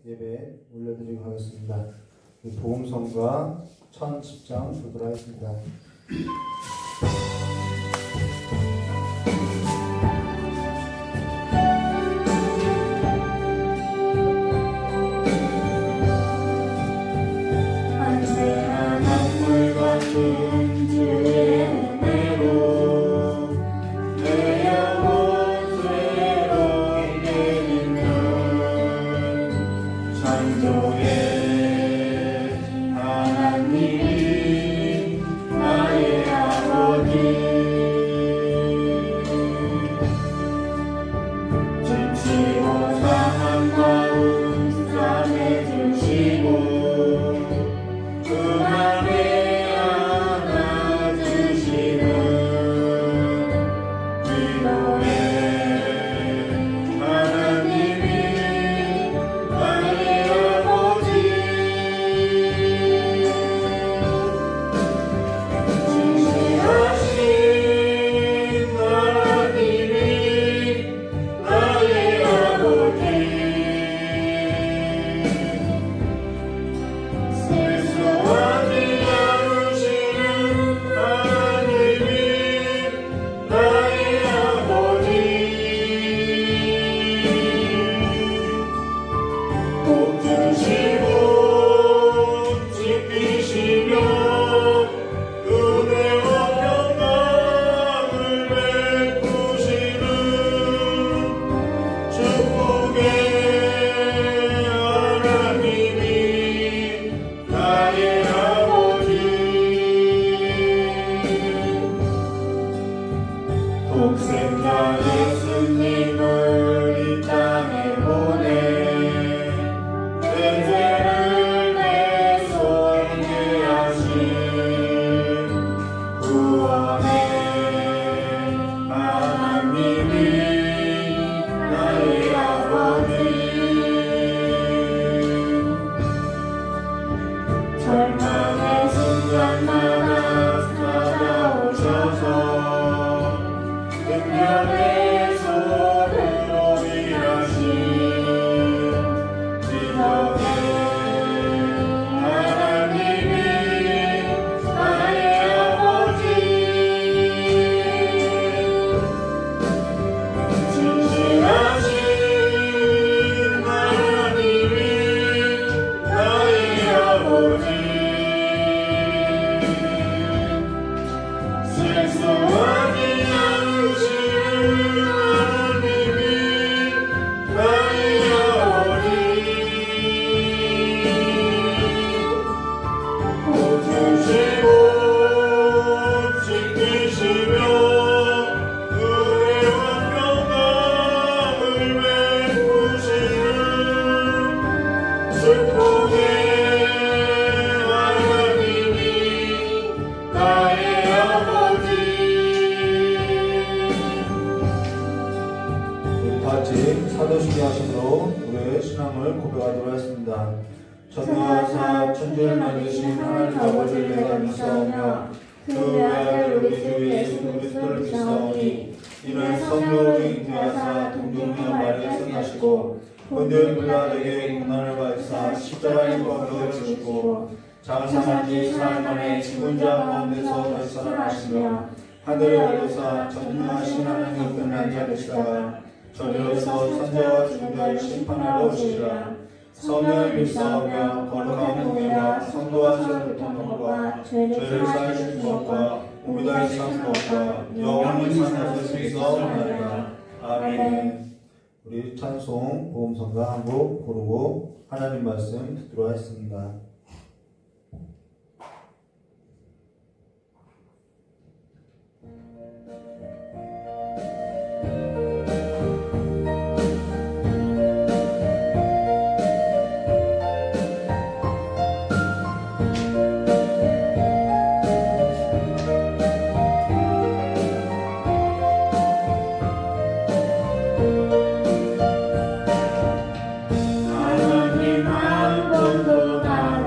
예배 올려드리고 하겠습니다. 복음성가 1010장 보도록 하겠습니다. 한세한 한물 같은 주의 은혜로 내 영혼 새롭게 되는 창조의 하나님이 나의 아버지 지치고 상한 마음 싸매주시고 그 맘에 안아주시는 위로의 하나님이 나의 아버지 진실하신 하나님이 나의 아버지 세수하지 않으시는 하나님이 나의 아버지 복 주시고 지키시며 은혜와 평강을 베푸시는 축복의 하나님이 나의 아버지 독생자 예수님을 이 땅에 보내 내 죄를 내 손에 하신 구원의 하나님이 나의 아버지 절망의 순간마다 찾아오셔서 은연의 손으로 일하신 기적의 하나님이 나의 아버지 진실하신 하나님이 나의 아버지 실수하지 않으시는 하나님이 나의 아버지 복 주시고 지키시며 은혜와 평강을 베푸시는 축복의 하나님이 나의 아버지 우리 다 같이 사도시기 하심으로 우리의 신앙을 고백하도록 하겠습니다. 전능하사 천지를 만드신 하나님 아버지를 내가 믿사오며 그 외아들 우리 주 예수 그리스도를 믿사오니 이는 성령으로 잉태하사 동정녀 마리아 생하시고 본디오 빌라에게 고난을 받으사 십자가에 못 박혀 죽으시고 장사한 지 사흘 만에 죽은 자 가운데서 다시 살아나시며 하늘에 올라사 전능하신 하나님 우편에 앉아 계시다가 저리로서 선자와 죽은 자를 심판하러 오시리라. 성령을 믿사오며 거룩한 공예와 성도와 세례 통과 죄를 사하신 것과 우리가 산 것과 영원히 사는 것을 믿사옵나이다. 아멘. 우리 찬송 복음성가 한 곡 고르고 하나님 말씀 듣도록 하겠습니다. 하나님 한 번도 나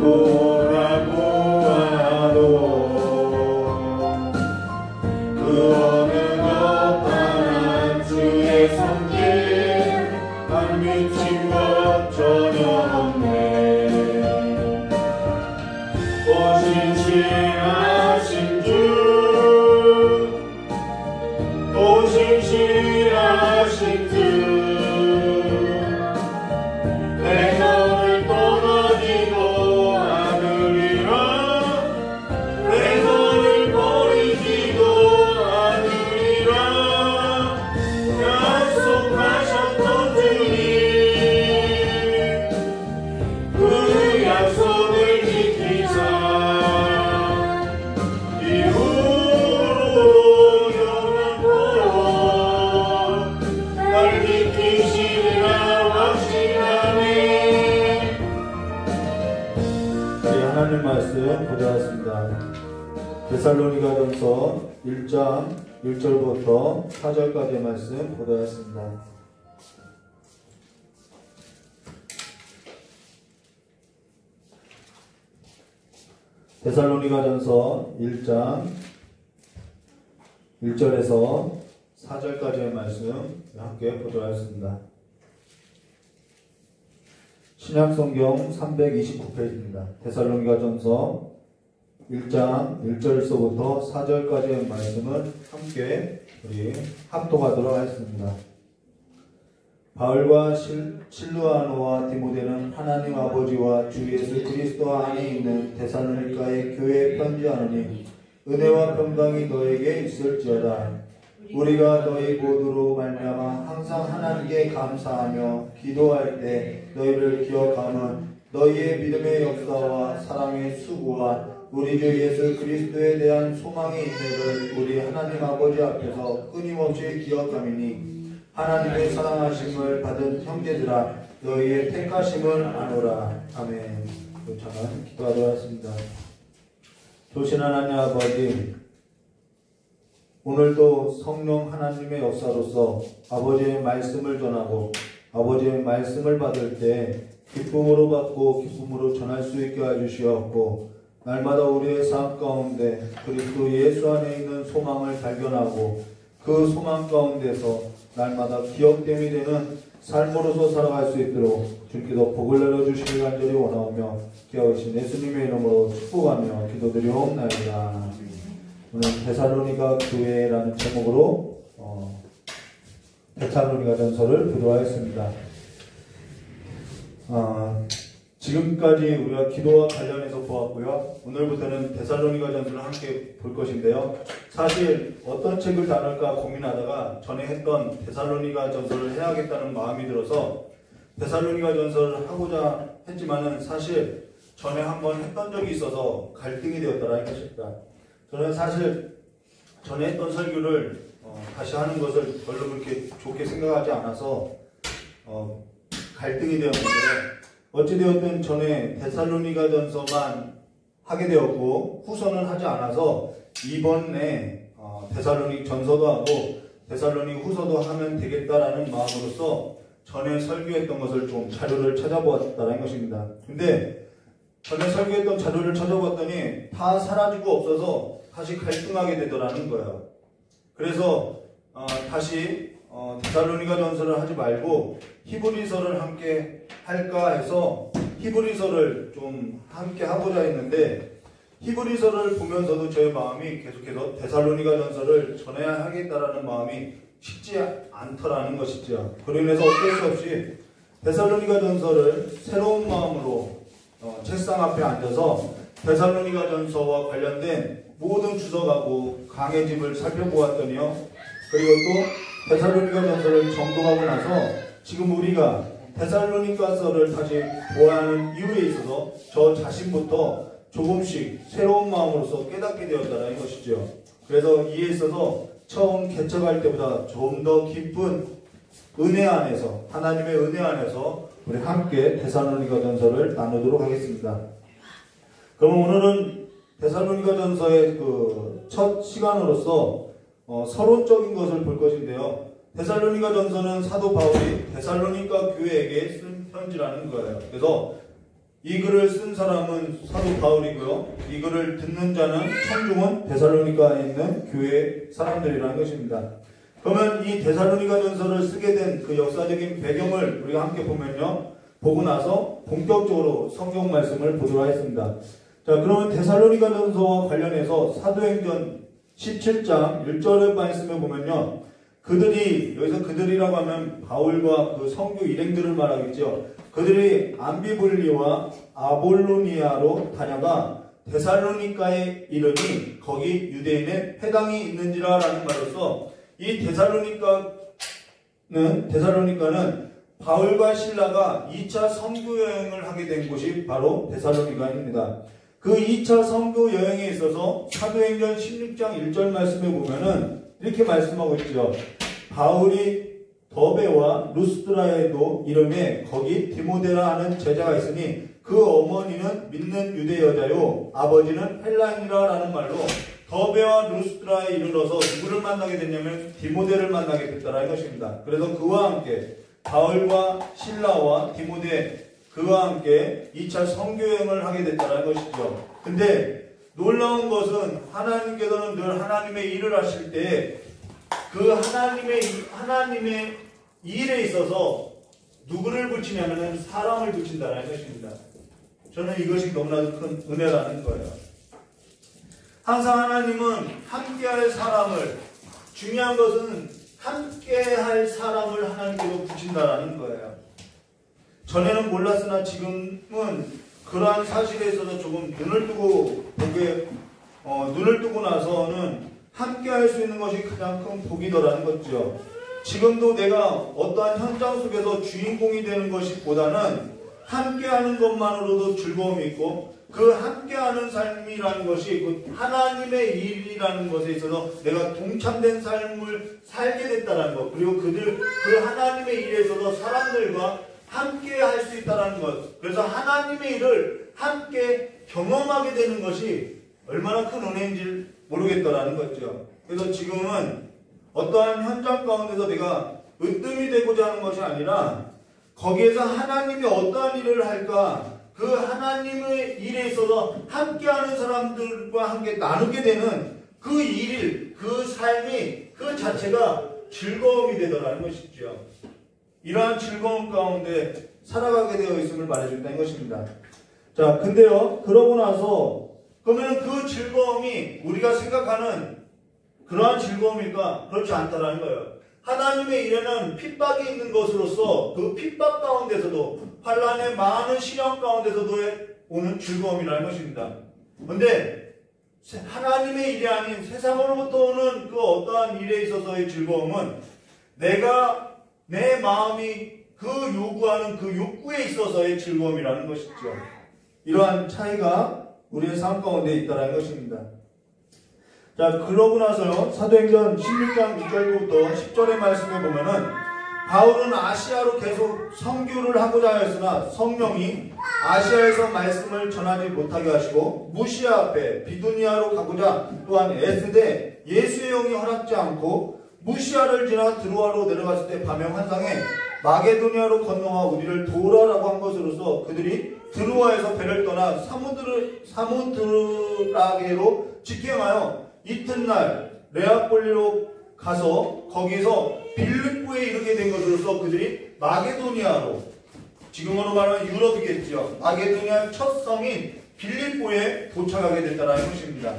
돌아보아도 그 어느 것 하나 주의 손길 안 미친 것 전혀 없네. 오신실하신 주 오신실하신 주 내 너를 떠나지도 않으리라 내 너를 버리지도 않으리라 약속하셨던 주님 그 약속을 지키사 이후로 영원토록 날 지키시리라 확신하네. 우리 하나님 말씀 보자습니다. 데살로니가전서 1장 1절부터 4절까지의 말씀 보자습니다. 데살로니가전서 1장 1절에서 4절까지의 말씀 함께 보도록 하겠습니다. 신약성경 329페이지입니다. 데살로니가전서 1장 1절서부터 4절까지의 말씀을 함께 우리 합독하도록 하겠습니다. 바울과 실루아노와 디모데는 하나님 아버지와 주 예수 그리스도 안에 있는 데살로니가의 교회에 편지하노니 은혜와 평강이 너에게 있을지어다. 우리가 너희 모두로 말미암아 항상 하나님께 감사하며 기도할 때 너희를 기억하는 너희의 믿음의 역사와 사랑의 수고와 우리 주 예수 그리스도에 대한 소망의 인내를 우리 하나님 아버지 앞에서 끊임없이 기억함이니 하나님의 사랑하심을 받은 형제들아 너희의 택하심을 아노라. 아멘. 저는 기도하도록 하겠습니다. 좋으신 하나님 아버지, 오늘도 성령 하나님의 역사로서 아버지의 말씀을 전하고 아버지의 말씀을 받을 때 기쁨으로 받고 기쁨으로 전할 수 있게 해주시옵고 날마다 우리의 삶 가운데 그리스도 예수 안에 있는 소망을 발견하고 그 소망 가운데서 날마다 기억됨이 되는 삶으로서 살아갈 수 있도록 주께서 복을 내려주시길 간절히 원하오며 깨어오신 예수님의 이름으로 축복하며 기도드리옵나이다. 오늘 데살로니가 교회라는 제목으로 데살로니가 전서를 기도하였습니다. 지금까지 우리가 기도와 관련해서 보았고요. 오늘부터는 데살로니가 전서를 함께 볼 것인데요. 사실 어떤 책을 다룰까 고민하다가 전에 했던 데살로니가 전서를 해야겠다는 마음이 들어서 데살로니가 전서를 하고자 했지만은 사실 전에 한번 했던 적이 있어서 갈등이 되었다라는 것입니다. 저는 사실 전에 했던 설교를 다시 하는 것을 별로 그렇게 좋게 생각하지 않아서 갈등이 되었는데 어찌되었든 전에 데살로니가 전서만 하게 되었고 후서는 하지 않아서 이번에 데살로니 전서도 하고 데살로니 후서도 하면 되겠다라는 마음으로서 전에 설교했던 것을 좀 자료를 찾아보았다는 것입니다. 근데 전에 설교했던 자료를 찾아봤더니 다 사라지고 없어서 다시 갈등하게 되더라는 거예요. 그래서 다시 데살로니가 전서를 하지 말고 히브리서를 함께 할까 해서 히브리서를 좀 함께 하고자 했는데 히브리서를 보면서도 저의 마음이 계속해서 데살로니가 전서를 전해야 하겠다라는 마음이 쉽지 않더라는 것이죠. 그로 인해서 어쩔 수 없이 데살로니가 전서를 새로운 마음으로 책상 앞에 앉아서 데살로니가 전서와 관련된 모든 주석하고 강해집을 살펴보았더니요. 그리고 또 데살로니가 전서를 정독하고 나서 지금 우리가 데살로니가서를 다시 보아야 하는 이유에 있어서 저 자신부터 조금씩 새로운 마음으로서 깨닫게 되었다는 것이죠. 그래서 이에 있어서 처음 개척할 때보다 좀 더 깊은 은혜 안에서 하나님의 은혜 안에서 우리 함께 데살로니가 전서를 나누도록 하겠습니다. 그럼 오늘은 데살로니가 전서의 그 첫 시간으로서 서론적인 것을 볼 것인데요. 데살로니가 전서는 사도 바울이 데살로니가 교회에게 쓴 편지라는 거예요. 그래서 이 글을 쓴 사람은 사도 바울이고요. 이 글을 듣는 자는 청중은 데살로니가에 있는 교회 사람들이라는 것입니다. 그러면 이 데살로니가전서를 쓰게 된 그 역사적인 배경을 우리가 함께 보고 나서 본격적으로 성경 말씀을 보도록 하겠습니다. 자, 그러면 데살로니가전서와 관련해서 사도행전 17장 1절의 말씀에 보면요. 여기서 그들이라고 하면 바울과 그 성교 일행들을 말하겠죠. 그들이 암비블리와 아볼로니아로 다녀가 데살로니가에 이르니 거기 유대인의 회당이 있는지라 라는 말로서 이 데살로니가는 바울과 실라가 2차 선교 여행을 하게 된 곳이 바로 데살로니가입니다. 그 2차 선교 여행에 있어서 사도행전 16장 1절 말씀에 보면은 이렇게 말씀하고 있죠. 바울이 더베와 루스드라에도 이름에 거기 디모데라 하는 제자가 있으니 그 어머니는 믿는 유대 여자요 아버지는 헬라인이라 라는 말로 더베와 루스드라에 이르러서 누구를 만나게 됐냐면 디모데를 만나게 됐다라는 것입니다. 그래서 그와 함께 바울과 실라와 디모데 그와 함께 2차 선교여행을 하게 됐다는 것이죠. 근데 놀라운 것은 하나님께서는 늘 하나님의 일을 하실 때 그 하나님의 일에 있어서 누구를 붙이냐면 사람을 붙인다는 것입니다. 저는 이것이 너무나도 큰 은혜라는 거예요. 항상 하나님은 함께할 사람을, 중요한 것은 함께할 사람을 하나님께서 붙인다라는 거예요. 전에는 몰랐으나 지금은 그러한 사실에 있어서 조금 눈을 뜨고 나서는 함께할 수 있는 것이 가장 큰 복이더라는 거죠. 지금도 내가 어떠한 현장 속에서 주인공이 되는 것보다는 함께하는 것만으로도 즐거움이 있고 그 함께하는 삶이라는 것이 그 하나님의 일이라는 것에 있어서 내가 동참된 삶을 살게 됐다는 것, 그리고 그 하나님의 일에 있어서 사람들과 함께 할 수 있다는 것, 그래서 하나님의 일을 함께 경험하게 되는 것이 얼마나 큰 은혜인지 모르겠다라는 거죠. 그래서 지금은 어떠한 현장 가운데서 내가 으뜸이 되고자 하는 것이 아니라 거기에서 하나님이 어떠한 일을 할까, 그 하나님의 일에 있어서 함께하는 사람들과 함께 나누게 되는 그 일, 그 삶이 그 자체가 즐거움이 되더라는 것이죠. 이러한 즐거움 가운데 살아가게 되어 있음을 말해준다는 것입니다. 자, 근데요, 그러고 나서 그러면 그 즐거움이 우리가 생각하는 그러한 즐거움일까? 그렇지 않다라는 거예요. 하나님의 일에는 핍박이 있는 것으로서 그 핍박 가운데서도 환난의 많은 시련 가운데서도 오는 즐거움이라는 것입니다. 그런데 하나님의 일이 아닌 세상으로부터 오는 그 어떠한 일에 있어서의 즐거움은 내 마음이 그 요구하는 그 욕구에 있어서의 즐거움이라는 것이죠. 이러한 차이가 우리의 삶 가운데 있다는 것입니다. 자, 그러고 나서요, 사도행전 16장 2절부터 10절의 말씀에 보면은 바울은 아시아로 계속 선교를 하고자 하였으나 성령이 아시아에서 말씀을 전하지 못하게 하시고 무시아 앞에 비두니아로 가고자 또한 애쓰되 예수의 영이 허락지 않고 무시아를 지나 드로아로 내려갔을 때 밤의 환상에 마게도니아로 건너와 우리를 도우라라고 한 것으로서 그들이 드로아에서 배를 떠나 사모드라게로 직행하여 이튿날 레아폴리로 가서 거기서 빌립보에 이르게 된 것으로서 그들이 마게도니아로, 지금으로 말하면 유럽이겠죠, 마게도니아 첫 성인 빌립보에 도착하게 됐다는 것입니다.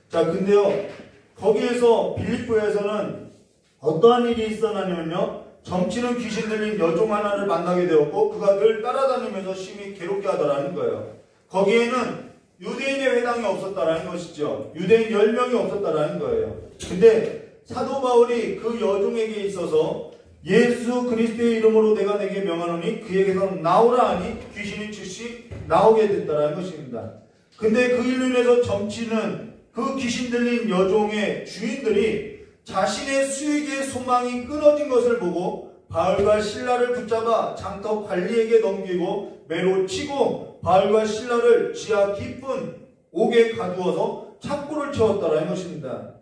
자, 근데요, 거기에서 빌립보에서는 어떠한 일이 있었냐면요, 점치는 귀신 들린 여종 하나를 만나게 되었고 그가 늘 따라다니면서 심히 괴롭게 하더라는 거예요. 거기에는 유대인의 회당이 없었다라는 것이죠. 유대인 10명이 없었다라는 거예요. 근데 사도 바울이 그 여종에게 있어서 예수 그리스도의 이름으로 내가 내게 명하노니 그에게서 나오라 하니 귀신이 즉시 나오게 됐다라는 것입니다. 근데 그 일로 인해서 점치는 그 귀신 들린 여종의 주인들이 자신의 수익의 소망이 끊어진 것을 보고 바울과 실라를 붙잡아 장터 관리에게 넘기고 매로 치고 바울과 실라를 지하 깊은 옥에 가두어서 착고를 채웠다라는 것입니다.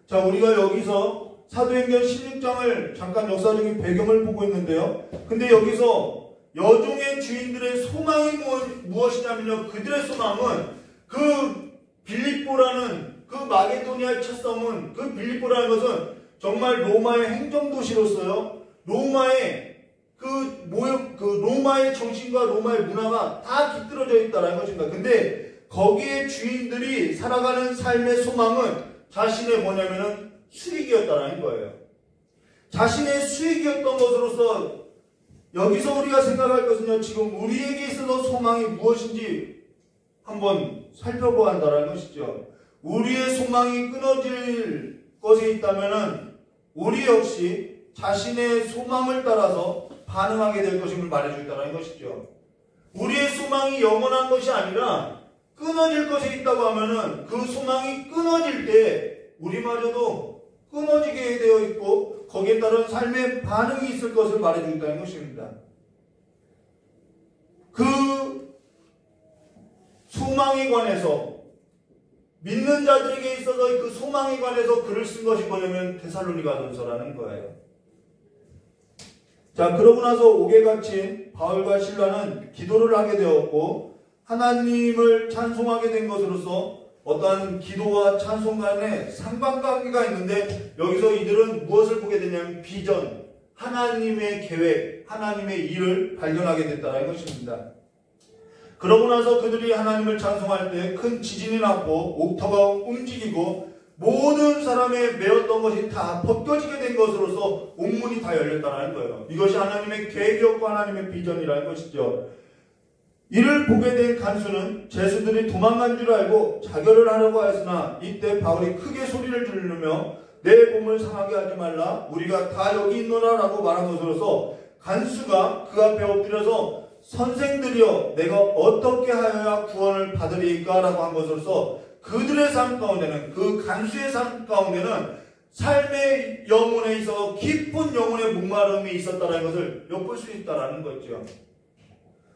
자, 우리가 여기서 사도행전 16장을 잠깐 역사적인 배경을 보고 있는데요. 근데 여기서 여종의 주인들의 소망이 무엇이냐면요, 그들의 소망은 그 빌립보라는 그 마게도니아의 첫 섬은, 그 빌립보라는 것은 정말 로마의 행정도시로서요, 로마의 정신과 로마의 문화가 다 깃들어져 있다는 것입니다. 근데 거기에 주인들이 살아가는 삶의 소망은 자신의 뭐냐면은 수익이었다는 거예요. 자신의 수익이었던 것으로서 여기서 우리가 생각할 것은요, 지금 우리에게 있어서 소망이 무엇인지 한번 살펴보아야 한다는 것이죠. 우리의 소망이 끊어질 것이 있다면은 우리 역시 자신의 소망을 따라서 반응하게 될 것임을 말해주고 있다는 것이죠. 우리의 소망이 영원한 것이 아니라 끊어질 것이 있다고 하면은 그 소망이 끊어질 때 우리마저도 끊어지게 되어 있고 거기에 따른 삶의 반응이 있을 것을 말해주고 있다는 것입니다. 그 소망에 관해서, 믿는 자들에게 있어서 그 소망에 관해서 글을 쓴 것이 뭐냐면 데살로니가전서라는 거예요. 자, 그러고 나서 옥에 갇힌 바울과 실라는 기도를 하게 되었고 하나님을 찬송하게 된 것으로서 어떠한 기도와 찬송 간에 상관관계가 있는데, 여기서 이들은 무엇을 보게 되냐면 비전, 하나님의 계획, 하나님의 일을 발견하게 됐다는 것입니다. 그러고 나서 그들이 하나님을 찬송할 때 큰 지진이 났고 옥터가 움직이고 모든 사람의 메었던 것이 다 벗겨지게 된 것으로서 옥문이 다 열렸다는 거예요. 이것이 하나님의 계획이었고 하나님의 비전이라는 것이죠. 이를 보게 된 간수는 제수들이 도망간 줄 알고 자결을 하려고 하였으나 이때 바울이 크게 소리를 지르며 내 몸을 상하게 하지 말라, 우리가 다 여기 있노라 라고 말한 것으로서 간수가 그 앞에 엎드려서 선생들이여 내가 어떻게 하여야 구원을 받으리까 라고 한 것으로서 그들의 삶 가운데는, 그 간수의 삶 가운데는 삶의 영혼에 있어 깊은 영혼의 목마름이 있었다는 것을 엿볼 수 있다는 거죠.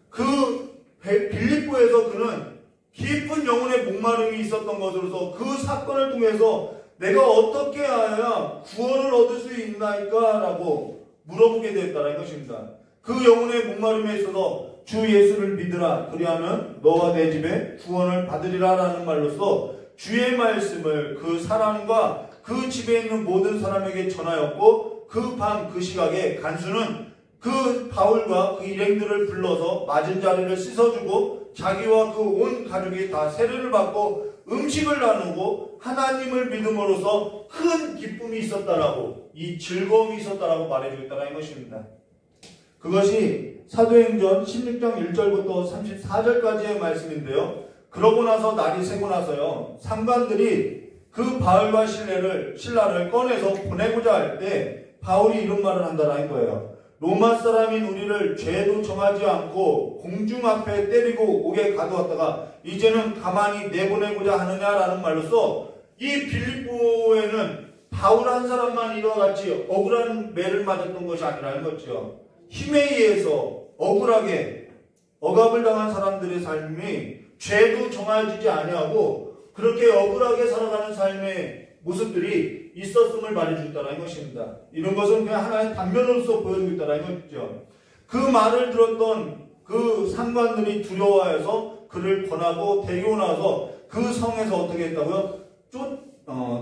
그 빌립보에서 그는 깊은 영혼의 목마름이 있었던 것으로서 그 사건을 통해서 내가 어떻게 하여야 구원을 얻을 수 있나이까 라고 물어보게 되었다는 것입니다. 그 영혼의 목마름에 있어서 주 예수를 믿으라, 그리하면 너와 내 집에 구원을 받으리라 라는 말로써 주의 말씀을 그 사람과 그 집에 있는 모든 사람에게 전하였고, 그 밤 그 시각에 간수는 그 바울과 그 일행들을 불러서 맞은 자리를 씻어주고 자기와 그 온 가족이 다 세례를 받고 음식을 나누고 하나님을 믿음으로써 큰 기쁨이 있었다라고, 이 즐거움이 있었다라고 말해주고 있다는 것입니다. 그것이 사도행전 16장 1절부터 34절까지의 말씀인데요. 그러고 나서 날이 새고 나서요, 상관들이 그 바울과 실라를 꺼내서 보내고자 할 때 바울이 이런 말을 한다는 거예요. 로마 사람인 우리를 죄도 정하지 않고 공중 앞에 때리고 옥에 가두었다가 이제는 가만히 내보내고자 하느냐라는 말로써 이 빌립보에는 바울 한 사람만 이와 같이 억울한 매를 맞았던 것이 아니라는 거죠. 힘에 의해서 억울하게 억압을 당한 사람들의 삶이 죄도 정해지지 아니하고 그렇게 억울하게 살아가는 삶의 모습들이 있었음을 말해주겠다는 것입니다. 이런 것은 그냥 하나의 단면으로서 보여주고 있다는 것이죠. 그 말을 들었던 그 상관들이 두려워해서 그를 권하고 데리고 나서 그 성에서 어떻게 했다고요?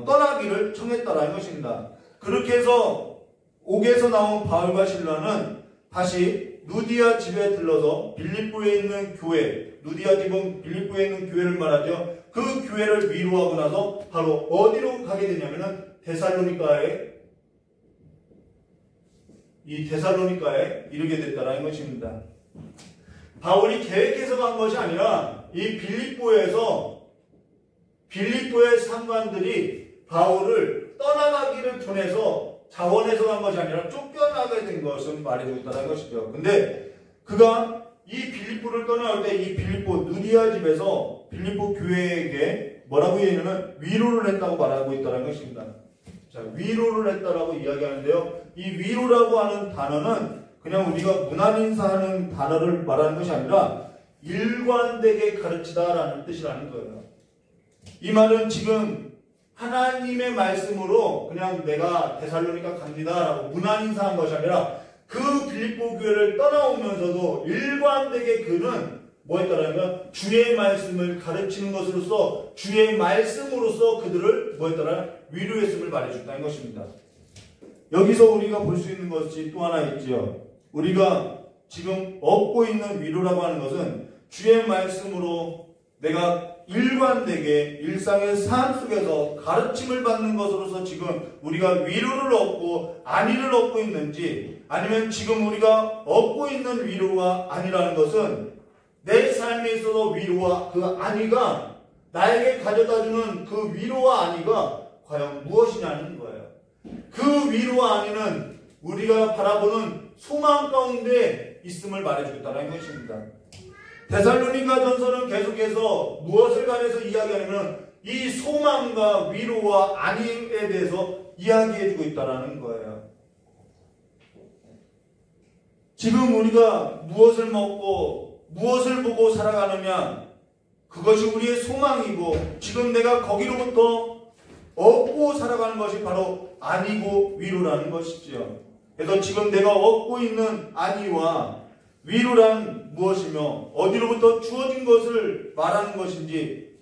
떠나기를 청했다는 것입니다. 그렇게 해서 옥에서 나온 바울과 실라는 다시 루디아 집에 들러서 빌립보에 있는 교회, 루디아 집은 빌립보에 있는 교회를 말하죠. 그 교회를 위로하고 나서 바로 어디로 가게 되냐면은 데살로니가에 이르게 됐다는 것입니다. 바울이 계획해서 간 것이 아니라 이 빌립보의 상관들이 바울을 떠나가기를 통해서 자원해서 간 것이 아니라 쫓겨나게 된 것을 말해주고 있다는 것이죠. 근데 그가 이 빌립보를 떠나올 때 이 빌립보 누디아 집에서 빌립보 교회에게 뭐라고 얘기하냐면 위로를 했다고 말하고 있다는 것입니다. 자, 위로를 했다라고 이야기하는데요. 이 위로라고 하는 단어는 그냥 우리가 문안인사하는 단어를 말하는 것이 아니라 일관되게 가르치다라는 뜻이라는 거예요. 이 말은 지금 하나님의 말씀으로 그냥 내가 데살로니가 갑니다라고 문안인사한 것이 아니라 그 빌립보 교회를 떠나오면서도 일관되게 그는 뭐였더라면 주의 말씀을 가르치는 것으로서 주의 말씀으로서 그들을 뭐였더라 위로했음을 말해줬다는 것입니다. 여기서 우리가 볼 수 있는 것이 또 하나 있지요. 우리가 지금 얻고 있는 위로라고 하는 것은 주의 말씀으로 내가 일관되게 일상의 삶 속에서 가르침을 받는 것으로서 지금 우리가 위로를 얻고 안위를 얻고 있는지, 아니면 지금 우리가 얻고 있는 위로가 아니라는 것은 내 삶에 있어서 위로와 그 안위가 나에게 가져다주는 그 위로와 안위가 과연 무엇이냐는 거예요. 그 위로와 안위는 우리가 바라보는 소망 가운데 있음을 말해주겠다는 것입니다. 데살로니가 전서는 계속해서 무엇을 관해서 이야기하냐면 이 소망과 위로와 안위에 대해서 이야기해주고 있다는 거예요. 지금 우리가 무엇을 먹고 무엇을 보고 살아가느냐, 그것이 우리의 소망이고 지금 내가 거기로부터 얻고 살아가는 것이 바로 안위고 위로라는 것이지요. 그래서 지금 내가 얻고 있는 안위와 위로란 무엇이며 어디로부터 주어진 것을 말하는 것인지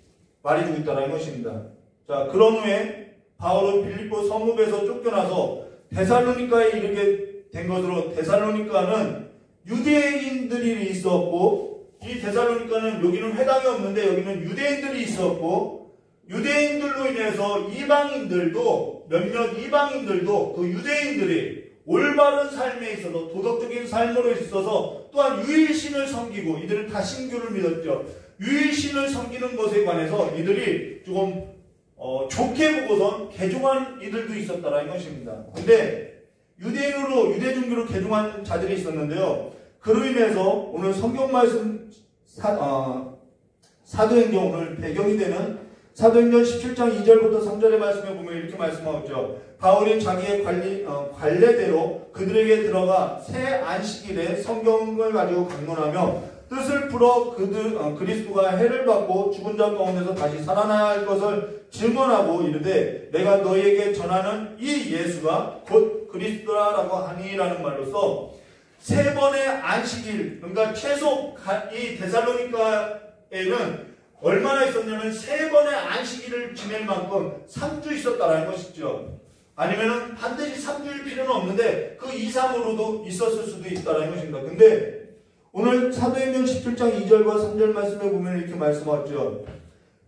말해주고 있다는 것입니다. 자, 그런 후에 바울은 빌립보 성읍에서 쫓겨나서 데살로니가에 이르게 된 것으로, 데살로니가는 유대인들이 있었고, 이 데살로니가는 여기는 회당이 없는데 여기는 유대인들이 있었고, 유대인들로 인해서 이방인들도, 몇몇 이방인들도 그 유대인들이 올바른 삶에 있어서 도덕적인 삶으로 있어서 또한 유일신을 섬기고, 이들은 다 신교를 믿었죠. 유일신을 섬기는 것에 관해서 이들이 조금 좋게 보고선 개종한 이들도 있었다라는 것입니다. 근데 유대인으로, 유대 종교로 개종한 자들이 있었는데요. 그로 인해서 오늘 성경 말씀 사도행전, 오늘 배경이 되는 사도행전 17장 2절부터 3절의 말씀에 보면 이렇게 말씀하죠. 바울이 자기의 관례대로 그들에게 들어가 새 안식일에 성경을 가지고 강론하며 뜻을 풀어 그리스도가 해를 받고 죽은 자 가운데서 다시 살아나야 할 것을 증언하고 이르되 내가 너희에게 전하는 이 예수가 곧 그리스도라고 하니라는 말로서 세 번의 안식일, 그러니까 최소 이 데살로니가에는 얼마나 있었냐면 세 번의 안식일을 지낼 만큼 3주 있었다라는 것이죠. 아니면은 반드시 3주일 필요는 없는데 그 이상으로도 있었을 수도 있다라는 것입니다. 근데 오늘 사도행전 17장 2절과 3절 말씀에 보면 이렇게 말씀하죠.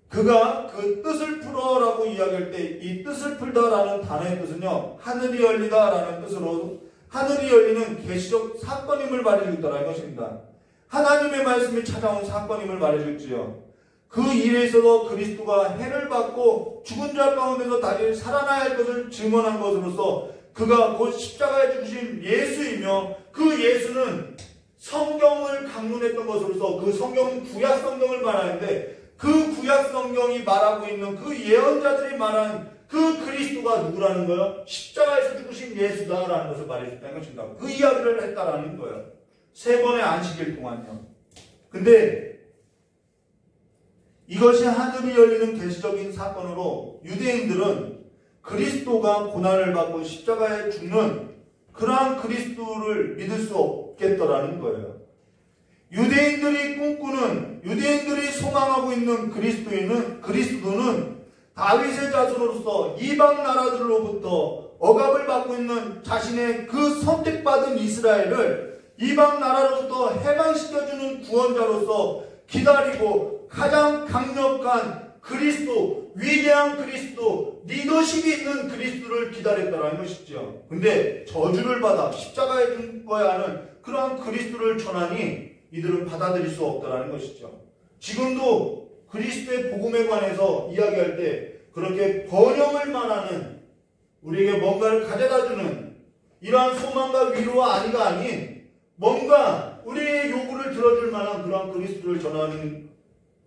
그가 그 뜻을 풀어라고 이야기할 때 이 뜻을 풀다라는 단어의 뜻은요, 하늘이 열리다라는 뜻으로, 하늘이 열리는 계시적 사건임을 말해주고 있다는 것입니다. 하나님의 말씀이 찾아온 사건임을 말해줬지요. 그 일에 있어서 그리스도가 해를 받고 죽은 자 가운데서 다시 살아나야 할 것을 증언한 것으로서 그가 곧 십자가에 죽으신 예수이며, 그 예수는 성경을 강론했던 것으로서, 그 성경은 구약 성경을 말하는데 그 구약 성경이 말하고 있는 그 예언자들이 말한 그 그리스도가 누구라는 거예요? 십자가에서 죽으신 예수다라는 것을 말해줬다는 것입니다. 그 이야기를 했다라는 거예요. 세 번의 안식일 동안요. 근데 이것이 하늘이 열리는 계시적인 사건으로 유대인들은 그리스도가 고난을 받고 십자가에 죽는 그러한 그리스도를 믿을 수 없겠더라는 거예요. 유대인들이 꿈꾸는, 유대인들이 소망하고 있는 그리스도는 다윗의 자손으로서 이방 나라들로부터 억압을 받고 있는 자신의 그 선택받은 이스라엘을 이방 나라로부터 해방시켜주는 구원자로서 기다리고 가장 강력한 그리스도, 위대한 그리스도, 리더십이 있는 그리스도를 기다렸다는 것이죠. 근데 저주를 받아 십자가에 죽어야 하는 그러한 그리스도를 전하니 이들은 받아들일 수 없다는 것이죠. 지금도 그리스도의 복음에 관해서 이야기할 때 그렇게 번영을 말하는, 우리에게 뭔가를 가져다주는 이러한 소망과 위로와 안위가 아닌 뭔가 우리의 요구를 들어줄 만한 그러한 그리스도를 전하는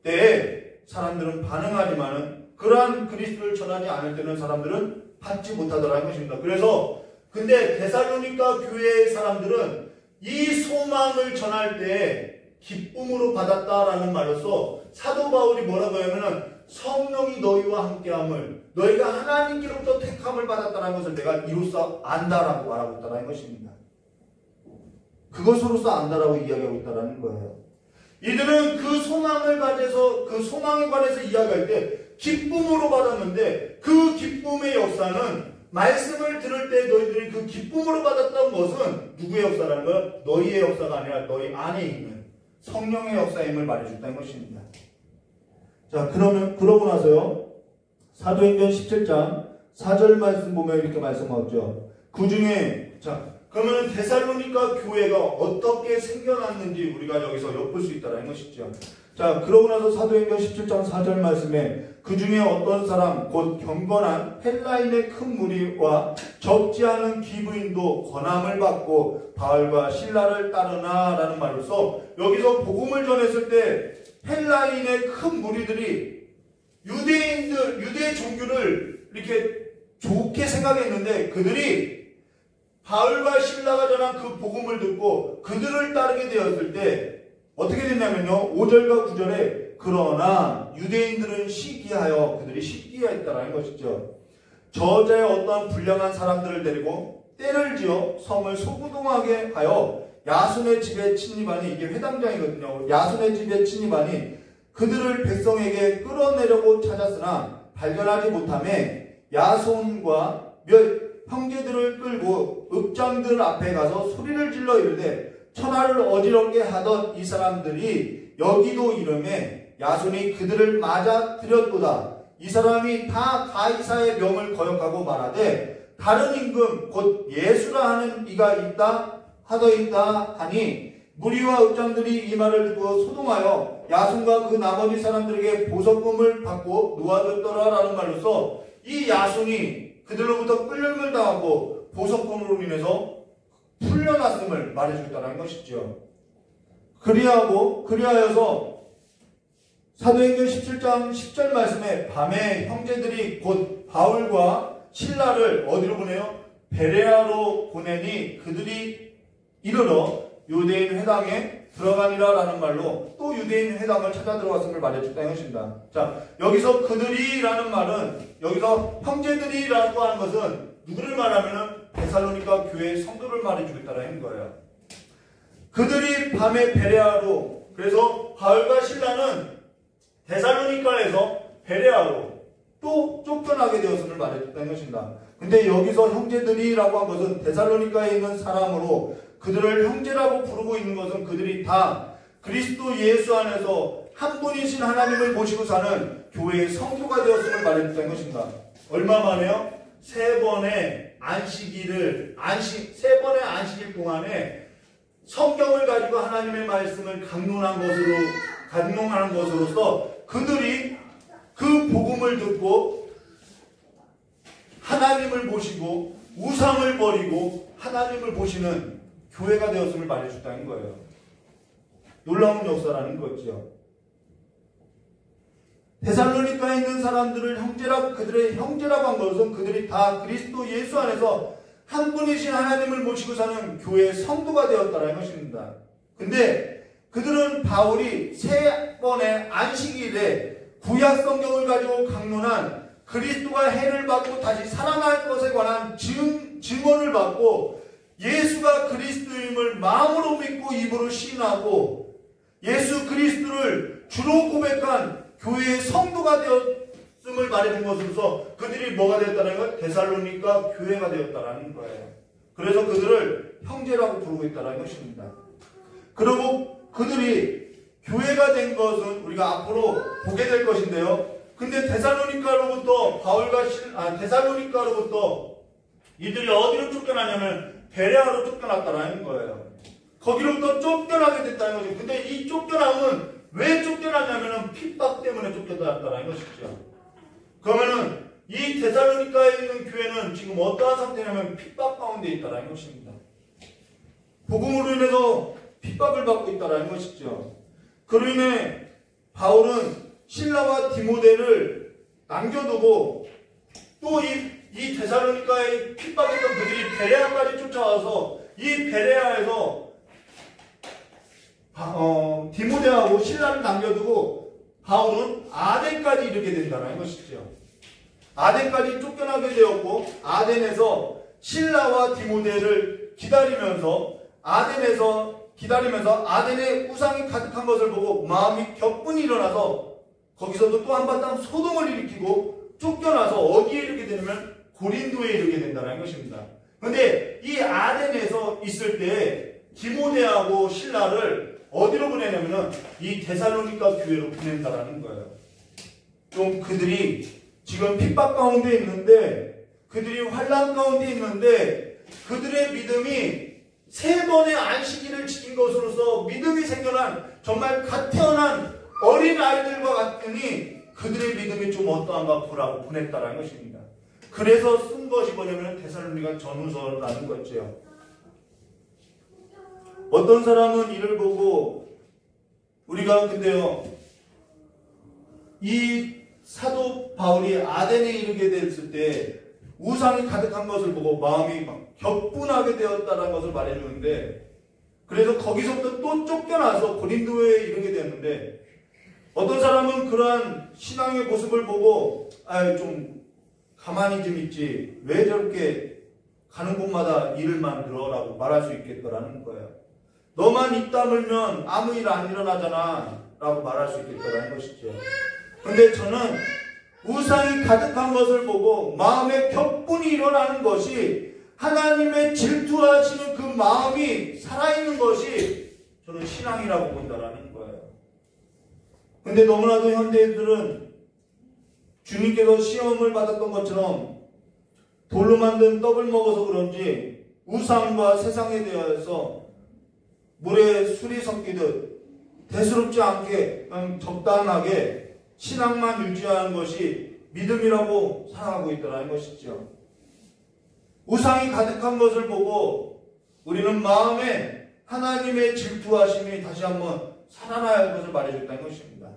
때에 사람들은 반응하지만은 그러한 그리스도를 전하지 않을 때는 사람들은 받지 못하더라는 것입니다. 그래서 근데 데살로니가 교회의 사람들은 이 소망을 전할 때 기쁨으로 받았다라는 말로서 사도 바울이 뭐라고 하냐면은 성령이 너희와 함께함을, 너희가 하나님께로부터 택함을 받았다는 것을 내가 이로써 안다라고 말하고 있다는 것입니다. 그것으로서 안다라고 이야기하고 있다는 거예요. 이들은 그 소망을 가져서 그 소망에 관해서 이야기할 때 기쁨으로 받았는데 그 기쁨의 역사는 말씀을 들을 때 너희들이 그 기쁨으로 받았던 것은 누구의 역사라는 거야? 너희의 역사가 아니라 너희 안에 있는 성령의 역사임을 말해준다는 것입니다. 자, 그러고 나서요. 사도행전 17장 4절 말씀 보면 이렇게 말씀하죠. 그 중에, 자, 그러면 데살로니가 교회가 어떻게 생겨났는지 우리가 여기서 엿볼 수 있다는 것이죠. 자, 그러고 나서 사도행전 17장 4절 말씀에 그 중에 어떤 사람 곧 경건한 헬라인의 큰 무리와 적지 않은 기부인도 권함을 받고 바울과 실라를 따르나 라는 말로서 여기서 복음을 전했을 때 헬라인의 큰 무리들이 유대인들, 유대 종교를 이렇게 좋게 생각했는데 그들이 바울과 실라가 전한 그 복음을 듣고 그들을 따르게 되었을 때 어떻게 됐냐면요. 5절과 9절에 그러나 유대인들은 시기하여 그들이 시기했다라는 것이죠. 저자의 어떠한 불량한 사람들을 데리고 때를 지어 성을 소구동하게 하여 야손의 집에 침입하니 이게 회당장이거든요. 야손의 집에 침입하니 그들을 백성에게 끌어내려고 찾았으나 발견하지 못하매 야손과 몇 형제들을 끌고 읍장들 앞에 가서 소리를 질러 이르되 천하를 어지럽게 하던 이 사람들이 여기도 이름에 야손이 그들을 맞아들였도다. 이 사람이 다 가이사의 명을 거역하고 말하되 다른 임금 곧 예수라 하는 이가 있다 하더이다 하니 무리와 읍장들이 이 말을 듣고 소동하여 야손과 그 나머지 사람들에게 보석금을 받고 놓아줬더라라는 말로서 이 야손이 그들로부터 끌림을 당하고 보석금으로 인해서 풀려났음을 말해줬다는 것이죠. 그리하여서 사도행전 17장 10절 말씀에 밤에 형제들이 곧 바울과 실라를 어디로 보내요? 베레아로 보내니 그들이 이르러 유대인 회당에 들어가니라 라는 말로 또 유대인 회당을 찾아 들어갔음을 말해줬다는 것입니다. 자, 여기서 그들이라는 말은 여기서 형제들이라고 하는 것은 누구를 말하면은 데살로니가 교회의 성도를 말해주겠다라는 거예요. 그들이 밤에 베레아로, 그래서 바울과 실라는 데살로니가에서 베레아로 또 쫓겨나게 되었음을 말해줬다는 것입니다. 근데 여기서 형제들이라고 한 것은 데살로니가에 있는 사람으로 그들을 형제라고 부르고 있는 것은 그들이 다 그리스도 예수 안에서 한 분이신 하나님을 모시고 사는 교회의 성도가 되었음을 말해줬다는 것입니다. 얼마 만에요? 세 번의 안식일 동안에 성경을 가지고 하나님의 말씀을 강론하는 것으로서 그들이 그 복음을 듣고 하나님을 모시고 우상을 버리고 하나님을 모시는 교회가 되었음을 말해줬다는 거예요. 놀라운 역사라는 거죠. 데살로니카에 있는 사람들을 그들의 형제라고 한 것은 그들이 다 그리스도 예수 안에서 한 분이신 하나님을 모시고 사는 교회의 성도가 되었다는 것입니다. 근데 그들은 바울이 세 번의 안식일에 구약 성경을 가지고 강론한 그리스도가 해를 받고 다시 살아날 것에 관한 증언을 받고 예수가 그리스도임을 마음으로 믿고 입으로 시인하고 예수 그리스도를 주로 고백한 교회의 성도가 되었음을 말해준 것으로서 그들이 뭐가 되었다는 것? 데살로니가 교회가 되었다는 거예요. 그래서 그들을 형제라고 부르고 있다는 것입니다. 그리고 그들이 교회가 된 것은 우리가 앞으로 보게 될 것인데요. 근데 데살로니카로부터 데살로니카로부터 이들이 어디로 쫓겨나냐면 베레아로 쫓겨났다는 거예요. 거기로부터 쫓겨나게 됐다는 거죠. 근데 이 쫓겨남은 왜 쫓겨났냐면은 핍박 때문에 쫓겨났다는 것이죠. 그러면은 이 데살로니카에 있는 교회는 지금 어떠한 상태냐면 핍박 가운데 있다는 것입니다. 복음으로 인해서 핍박을 받고 있다는 것이죠. 그로 인해 바울은 실라와 디모데를 남겨두고 또 이 데살로니카에 핍박했던 그들이 베레아까지 쫓아와서 이 베레아에서 디모데하고 실라를 남겨두고 바울은 아덴까지 이르게 된다는 것이죠. 아덴까지 쫓겨나게 되었고 아덴에서 실라와 디모데를 기다리면서 아덴에서 기다리면서 아덴에 우상이 가득한 것을 보고 마음이 격분이 일어나서 거기서도 또 한바탕 소동을 일으키고 쫓겨나서 어디에 이르게 되냐면 고린도에 이르게 된다는 것입니다. 그런데 이 아덴에서 있을 때 디모데하고 신라를 어디로 보내냐면은 이 데살로니가 교회로 보낸다라는 거예요. 좀 그들이 지금 핍박 가운데 있는데, 그들이 환난 가운데 있는데, 그들의 믿음이 3번의 안식일을 지킨 것으로서 믿음이 생겨난 정말 갓 태어난 어린 아이들과 같으니 그들의 믿음이 좀 어떠한가 보라고 보냈다라는 것입니다. 그래서 쓴 것이 뭐냐면 데살로니가 전후서라는 거죠. 어떤 사람은 이를 보고 우리가 근데요, 이 사도 바울이 아덴에 이르게 됐을 때 우상이 가득한 것을 보고 마음이 막 격분하게 되었다는 것을 말해주는데, 그래서 거기서부터 또 쫓겨나서 고린도에 이르게 되었는데, 어떤 사람은 그러한 신앙의 모습을 보고 좀 가만히 좀 있지 왜 저렇게 가는 곳마다 일을 만들어 라고 말할 수 있겠더라는 거예요. 너만 입 다물면 아무 일 안 일어나잖아 라고 말할 수 있겠더라는 것이죠. 근데 저는 우상이 가득한 것을 보고 마음에 격분이 일어나는 것이, 하나님의 질투하시는 그 마음이 살아있는 것이 저는 신앙이라고 본다라는 거예요. 근데 너무나도 현대인들은 주님께서 시험을 받았던 것처럼 돌로 만든 떡을 먹어서 그런지 우상과 세상에 대해서 물에 술이 섞이듯 대수롭지 않게 적당하게 신앙만 유지하는 것이 믿음이라고 살아가고 있다는 것이죠. 우상이 가득한 것을 보고 우리는 마음에 하나님의 질투하심이 다시 한번 살아나야 할 것을 말해줬다는 것입니다.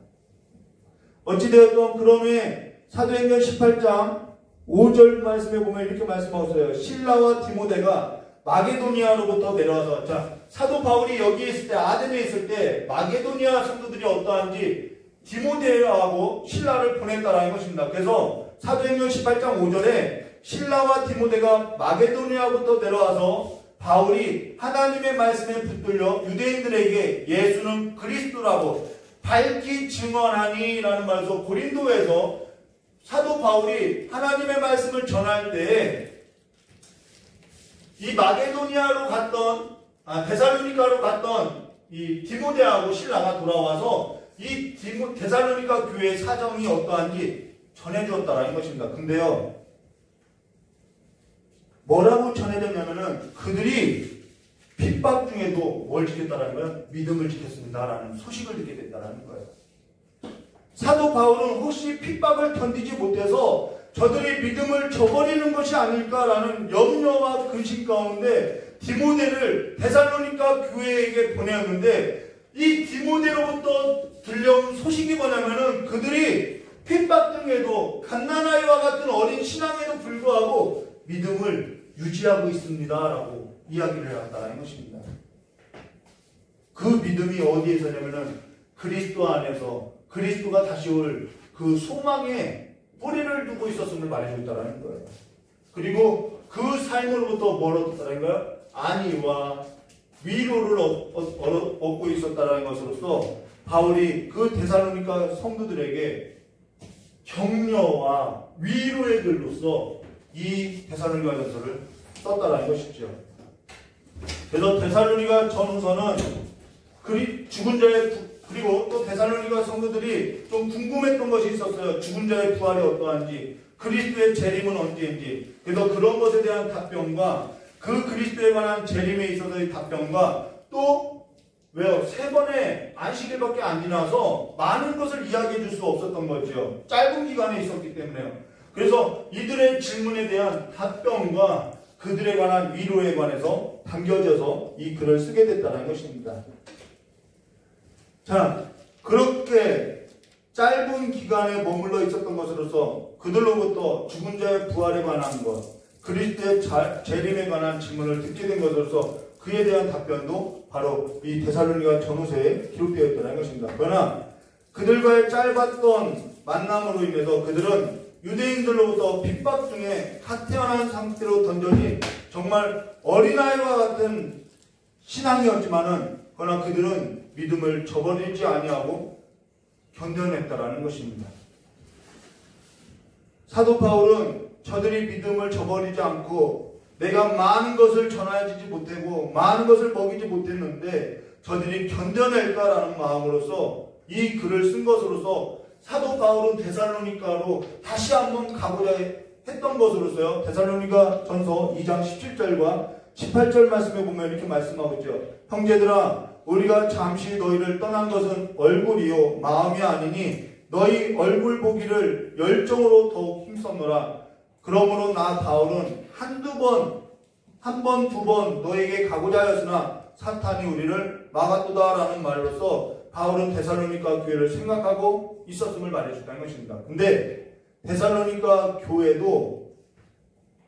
어찌되었던 그러므에 사도행전 18장 5절 말씀에 보면 이렇게 말씀하고 있어요. 신라와 디모데가 마게도니아로부터 내려와서, 자, 사도 바울이 여기에 있을 때, 아덴에 있을 때 마게도니아 성도들이 어떠한지 디모데하고 신라를 보냈다라는 것입니다. 그래서 사도행전 18장 5절에 신라와 디모데가 마게도니아부터 내려와서 바울이 하나님의 말씀에 붙들려 유대인들에게 예수는 그리스도라고 밝히 증언하니 라는 말에서 고린도에서 사도 바울이 하나님의 말씀을 전할 때 이 마게도니아로 갔던 데살로니가로 갔던 이 디모데하고 신라가 돌아와서 이 데살로니가 교회의 사정이 어떠한지 전해주었다라는 것입니다. 근데요, 뭐라고 전해졌냐면은 그들이 핍박 중에도 뭘 지켰다라는 거예요? 믿음을 지켰습니다라는 소식을 듣게 됐다라는 거예요. 사도 바울은 혹시 핍박을 견디지 못해서 저들이 믿음을 저버리는 것이 아닐까라는 염려와 근심 가운데 디모데를 데살로니가 교회에게 보내었는데, 이 디모데로부터 들려온 소식이 뭐냐면은 그들이 핍박 중에도 갓난아이와 같은 어린 신앙에도 불구하고 믿음을 유지하고 있습니다라고 이야기를 해왔다는 것입니다. 그 믿음이 어디에 있었냐면은 그리스도 안에서 그리스도가 다시 올 그 소망에 뿌리를 두고 있었음을 말해줬다는 거예요. 그리고 그 삶으로부터 뭘 얻었다는 거예요? 안위와 위로를 얻고 있었다는 것으로서 바울이 그 데살로니가 성도들에게 격려와 위로의 글로서 이 데살로니가 전서를 썼다는 것이죠. 그래서 데살로니가 전서는 죽은 자의 그리고 또 데살로니가 성도들이 좀 궁금했던 것이 있었어요. 죽은 자의 부활이 어떠한지, 그리스도의 재림은 언제인지. 그래서 그런 것에 대한 답변과 그 그리스도에 관한 재림에 있어서의 답변과 또 왜요? 3번의 안식일밖에 안 지나서 많은 것을 이야기해 줄 수 없었던 거죠. 짧은 기간에 있었기 때문에요. 그래서 이들의 질문에 대한 답변과 그들에 관한 위로에 관해서 담겨져서 이 글을 쓰게 됐다는 것입니다. 자, 그렇게 짧은 기간에 머물러 있었던 것으로서 그들로부터 죽은 자의 부활에 관한 것, 그리스도의 재림에 관한 질문을 듣게 된 것으로서 그에 대한 답변도 바로 이 데살로니가 전후서에 기록되어 있다는 것입니다. 그러나 그들과의 짧았던 만남으로 인해서 그들은 유대인들로부터 핍박 중에 갓 태어난 상태로 던져진 정말 어린아이와 같은 신앙이었지만은 그러나 그들은 믿음을 저버리지 아니하고 견뎌냈다라는 것입니다. 사도 바울은 저들이 믿음을 저버리지 않고 내가 많은 것을 전하지 못하고 많은 것을 먹이지 못했는데 저들이 견뎌낼까라는 마음으로서 이 글을 쓴 것으로서 사도 바울은 데살로니가로 다시 한번 가고자 했던 것으로서요. 데살로니가 전서 2장 17절과 18절 말씀에 보면 이렇게 말씀하고 있죠. 형제들아 우리가 잠시 너희를 떠난 것은 얼굴이요 마음이 아니니 너희 얼굴 보기를 열정으로 더욱 힘썼노라. 그러므로 나 바울은 한 번, 두 번 너에게 가고자 하였으나 사탄이 우리를 막았도다라는 말로서 바울은 데살로니가 교회를 생각하고 있었음을 말해줬다는 것입니다. 근데 데살로니가 교회도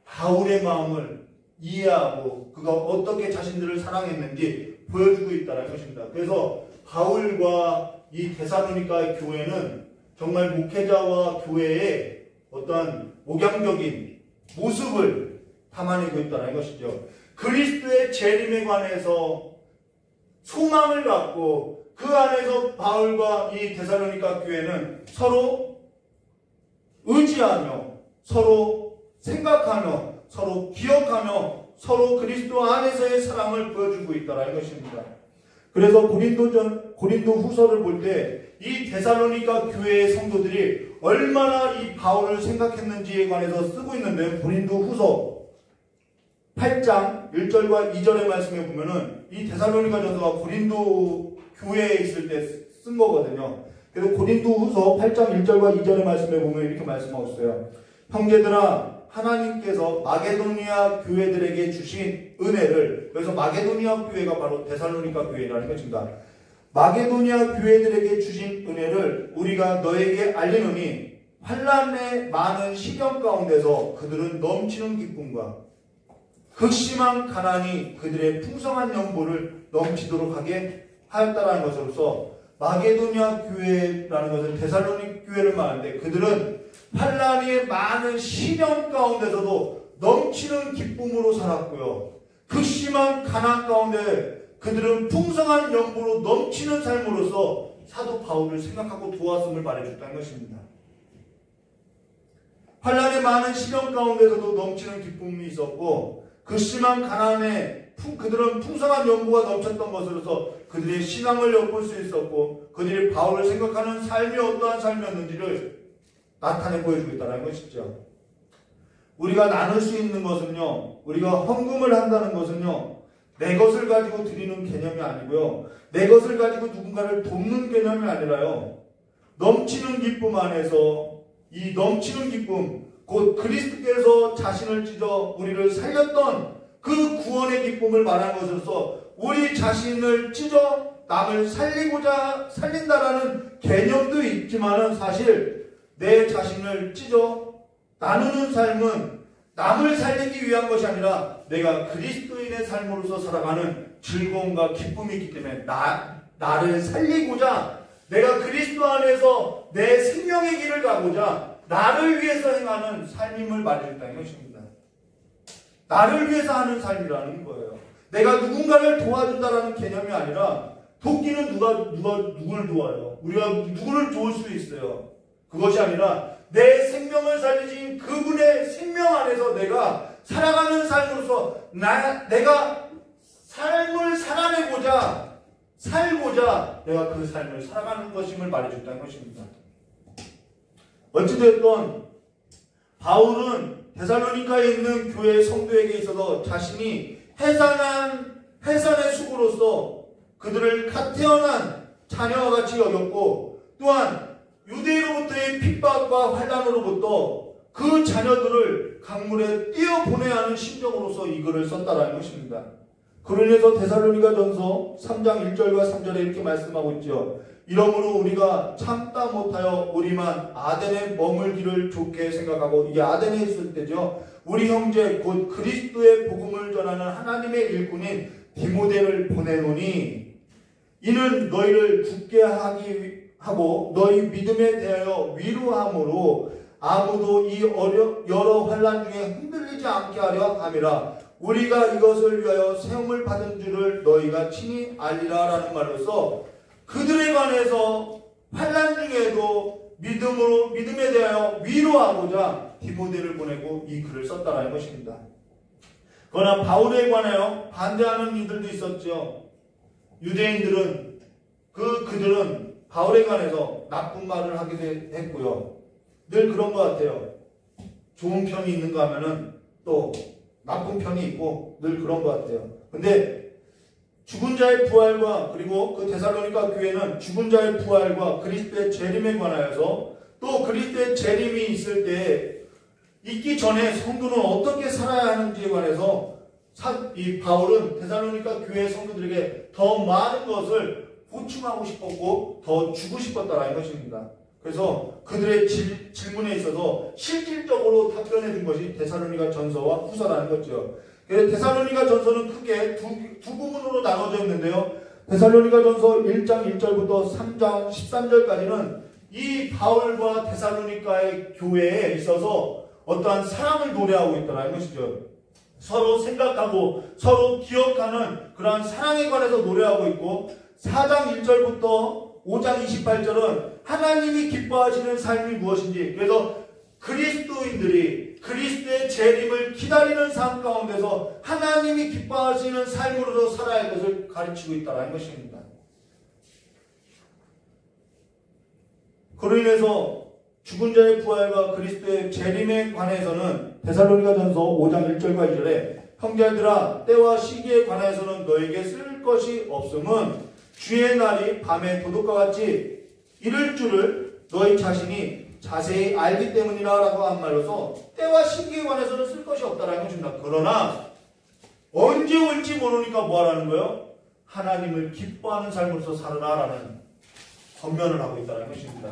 바울의 마음을 이해하고 그가 어떻게 자신들을 사랑했는지 보여주고 있다는 것입니다. 그래서 바울과 이 데살로니가 교회는 정말 목회자와 교회의 어떠한 목양적인 모습을 담아내고 있다는 것이죠. 그리스도의 재림에 관해서 소망을 갖고 그 안에서 바울과 이 데살로니가 교회는 서로 의지하며 서로 생각하며 서로 기억하며 서로 그리스도 안에서의 사랑을 보여주고 있다는 것입니다. 그래서 고린도 후서를 볼 때 이 데살로니가 교회의 성도들이 얼마나 이 바울을 생각했는지에 관해서 쓰고 있는데 고린도 후서 8장 1절과 2절의 말씀에 보면은 이 데살로니가 전서가 고린도 교회에 있을 때 쓴 거거든요. 그래서 고린도 후서 8장 1절과 2절의 말씀에 보면 이렇게 말씀하고 있어요. 형제들아 하나님께서 마게도니아 교회들에게 주신 은혜를, 그래서 마게도니아 교회가 바로 데살로니가 교회라는 것입니다. 마게도니아 교회들에게 주신 은혜를 우리가 너에게 알리노니 환난의 많은 시련 가운데서 그들은 넘치는 기쁨과 극심한 가난이 그들의 풍성한 연보를 넘치도록 하게 하였다라는 것으로서 마게도니아 교회라는 것은 데살로니 교회를 말하는데 그들은 환난의 많은 시련 가운데서도 넘치는 기쁨으로 살았고요. 극심한 가난 가운데 그들은 풍성한 연보로 넘치는 삶으로서 사도 바울을 생각하고 도왔음을 말해줬다는 것입니다. 환난의 많은 시련 가운데서도 넘치는 기쁨이 있었고 그 심한 가난에 그들은 풍성한 연보가 넘쳤던 것으로서 그들의 신앙을 엿볼 수 있었고 그들이 바울을 생각하는 삶이 어떠한 삶이었는지를 나타내 보여주고 있다는 것이죠. 우리가 나눌 수 있는 것은요, 우리가 헌금을 한다는 것은요, 내 것을 가지고 드리는 개념이 아니고요, 내 것을 가지고 누군가를 돕는 개념이 아니라요, 넘치는 기쁨 안에서 이 넘치는 기쁨, 곧 그리스도께서 자신을 찢어 우리를 살렸던 그 구원의 기쁨을 말하는 것으로서 우리 자신을 찢어 남을 살린다라는 개념도 있지만은 사실 내 자신을 찢어 나누는 삶은 남을 살리기 위한 것이 아니라 내가 그리스도인의 삶으로서 살아가는 즐거움과 기쁨이 있기 때문에 나를 살리고자 내가 그리스도 안에서 내 생명의 길을 가고자 나를 위해서 행하는 삶임을 말해준다는 것입니다. 나를 위해서 하는 삶이라는 거예요. 내가 누군가를 도와준다라는 개념이 아니라 돕기는 누굴 도와요? 우리가 누구를 도울 수 있어요. 그것이 아니라 내 생명을 살리신 그분의 생명 안에서 내가 살아가는 삶으로서 내가 삶을 살고자 내가 그 삶을 살아가는 것임을 말해줬다는 것입니다. 어찌됐든 바울은 데살로니카에 있는 교회 성도에게 있어서 자신이 해산의 수고로서 그들을 갓 태어난 자녀와 같이 여겼고 또한 유대로부터의 핍박과 환난으로부터 그 자녀들을 강물에 띄어보내야 하는 심정으로서 이 글을 썼다라는 것입니다. 그로 인해서 데살로니가 전서 3장 1절과 3절에 이렇게 말씀하고 있죠. 이러므로 우리가 참다 못하여 우리만 아덴에 머물기를 좋게 생각하고, 이게 아덴에 있을 때죠. 우리 형제 곧 그리스도의 복음을 전하는 하나님의 일꾼인 디모데를 보내노니 이는 너희를 굳게 하고 너희 믿음에 대하여 위로함으로 아무도 이 여러 환난 중에 흔들리지 않게 하려 함이라. 우리가 이것을 위하여 세움을 받은 줄을 너희가 친히 알리라 라는 말로서 그들에 관해서 환난 중에도 믿음에 대하여 위로하고자 디모데를 보내고 이 글을 썼다라는 것입니다. 그러나 바울에 관하여 반대하는 이들도 있었죠. 유대인들은 그들은 바울에 관해서 나쁜 말을 하기도 했고요. 늘 그런 것 같아요. 좋은 편이 있는가 하면은 또 나쁜 편이 있고 늘 그런 것 같아요. 근데 죽은 자의 부활과 그리고 그 데살로니가 교회는 죽은 자의 부활과 그리스도의 재림에 관하여서 또 그리스도의 재림이 있을 때 있기 전에 성도는 어떻게 살아야 하는지에 관해서 이 바울은 데살로니가 교회 성도들에게 더 많은 것을 보충하고 싶었고 더 주고 싶었다라는 것입니다. 그래서 그들의 질문에 있어서 실질적으로 답변해 준 것이 데살로니가 전서와 후서라는 거죠. 그래서 데살로니가 전서는 크게 두 부분으로 나눠져 있는데요. 데살로니가 전서 1장 1절부터 3장 13절까지는 이 바울과 데살로니가의 교회에 있어서 어떠한 사랑을 노래하고 있다는 것이죠. 서로 생각하고 서로 기억하는 그러한 사랑에 관해서 노래하고 있고 4장 1절부터 5장 28절은 하나님이 기뻐하시는 삶이 무엇인지, 그래서 그리스도인들이 그리스도의 재림을 기다리는 삶 가운데서 하나님이 기뻐하시는 삶으로 살아야 할 것을 가르치고 있다는 것입니다. 그로 인해서 죽은 자의 부활과 그리스도의 재림에 관해서는 데살로니가전서 5장 1절과 2절에 형제들아 때와 시기에 관해서는 너에게 쓸 것이 없음은 주의 날이 밤에 도둑과 같이 이를 줄을 너희 자신이 자세히 알기 때문이라 라고 한 말로서 때와 시기에 관해서는 쓸 것이 없다라는 것입니다. 그러나 언제 올지 모르니까 뭐 하라는 거예요? 하나님을 기뻐하는 삶으로서 살아라 라는 선면을 하고 있다는 것입니다.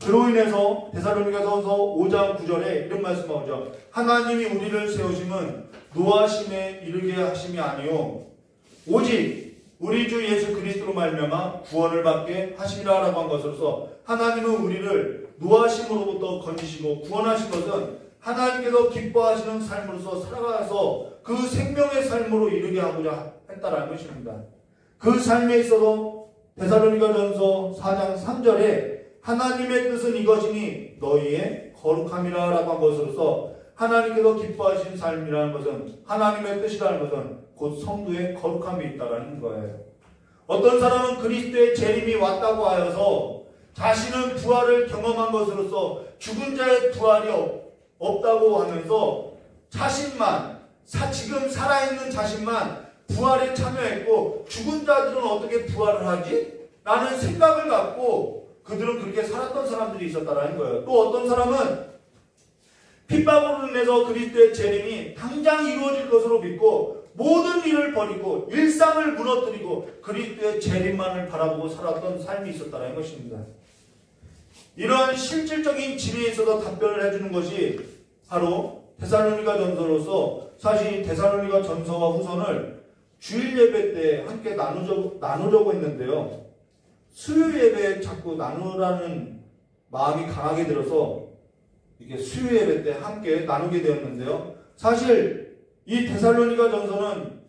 그로 인해서 데살로니가전서 5장 9절에 이런 말씀이 나오죠. 하나님이 우리를 세우심은 노하심에 이르게 하심이 아니요 오직 우리 주 예수 그리스도로 말미암아 구원을 받게 하시리라 라고 한 것으로서 하나님은 우리를 노하심으로부터 건지시고 구원하신 것은 하나님께서 기뻐하시는 삶으로서 살아가서 그 생명의 삶으로 이르게 하고자 했다라는 것입니다. 그 삶에 있어서 데살로니가전서 4장 3절에 하나님의 뜻은 이것이니 너희의 거룩함이라 라고 한 것으로서 하나님께서 기뻐하신 삶이라는 것은 하나님의 뜻이라는 것은 곧 성도의 거룩함이 있다는 거예요. 어떤 사람은 그리스도의 재림이 왔다고 하여서 자신은 부활을 경험한 것으로서 죽은 자의 부활이 없다고 하면서 자신만 지금 살아있는 자신만 부활에 참여했고 죽은 자들은 어떻게 부활을 하지? 라는 생각을 갖고 그들은 그렇게 살았던 사람들이 있었다는 거예요. 또 어떤 사람은 핍박으로 인해서 그리스도의 재림이 당장 이루어질 것으로 믿고 모든 일을 버리고 일상을 무너뜨리고 그리스도의 재림만을 바라보고 살았던 삶이 있었다는 것입니다. 이러한 실질적인 진리에 있어서 답변을 해주는 것이 바로 데살로니가 전서로서 사실 데살로니가 전서와 후서를 주일 예배 때 함께 나누려고 했는데요. 수요 예배에 자꾸 나누라는 마음이 강하게 들어서 이렇게 수요 예배 때 함께 나누게 되었는데요. 사실 이 데살로니가 전서는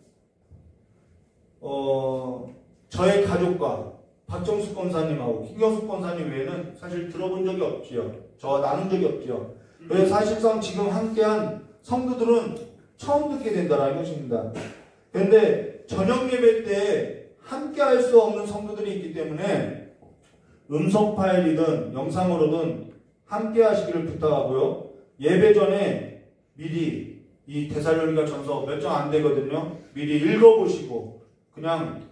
저의 가족과 박정숙 권사님하고 김경숙 권사님 외에는 사실 들어본 적이 없지요. 저와 나눈 적이 없지요. 그래서 사실상 지금 함께한 성도들은 처음 듣게 된다는 것입니다. 그런데 저녁 예배 때 함께 할 수 없는 성도들이 있기 때문에 음성 파일이든 영상으로든 함께 하시기를 부탁하고요. 예배 전에 미리 이 데살로니가 전서 몇 장 안 되거든요. 미리 읽어보시고 그냥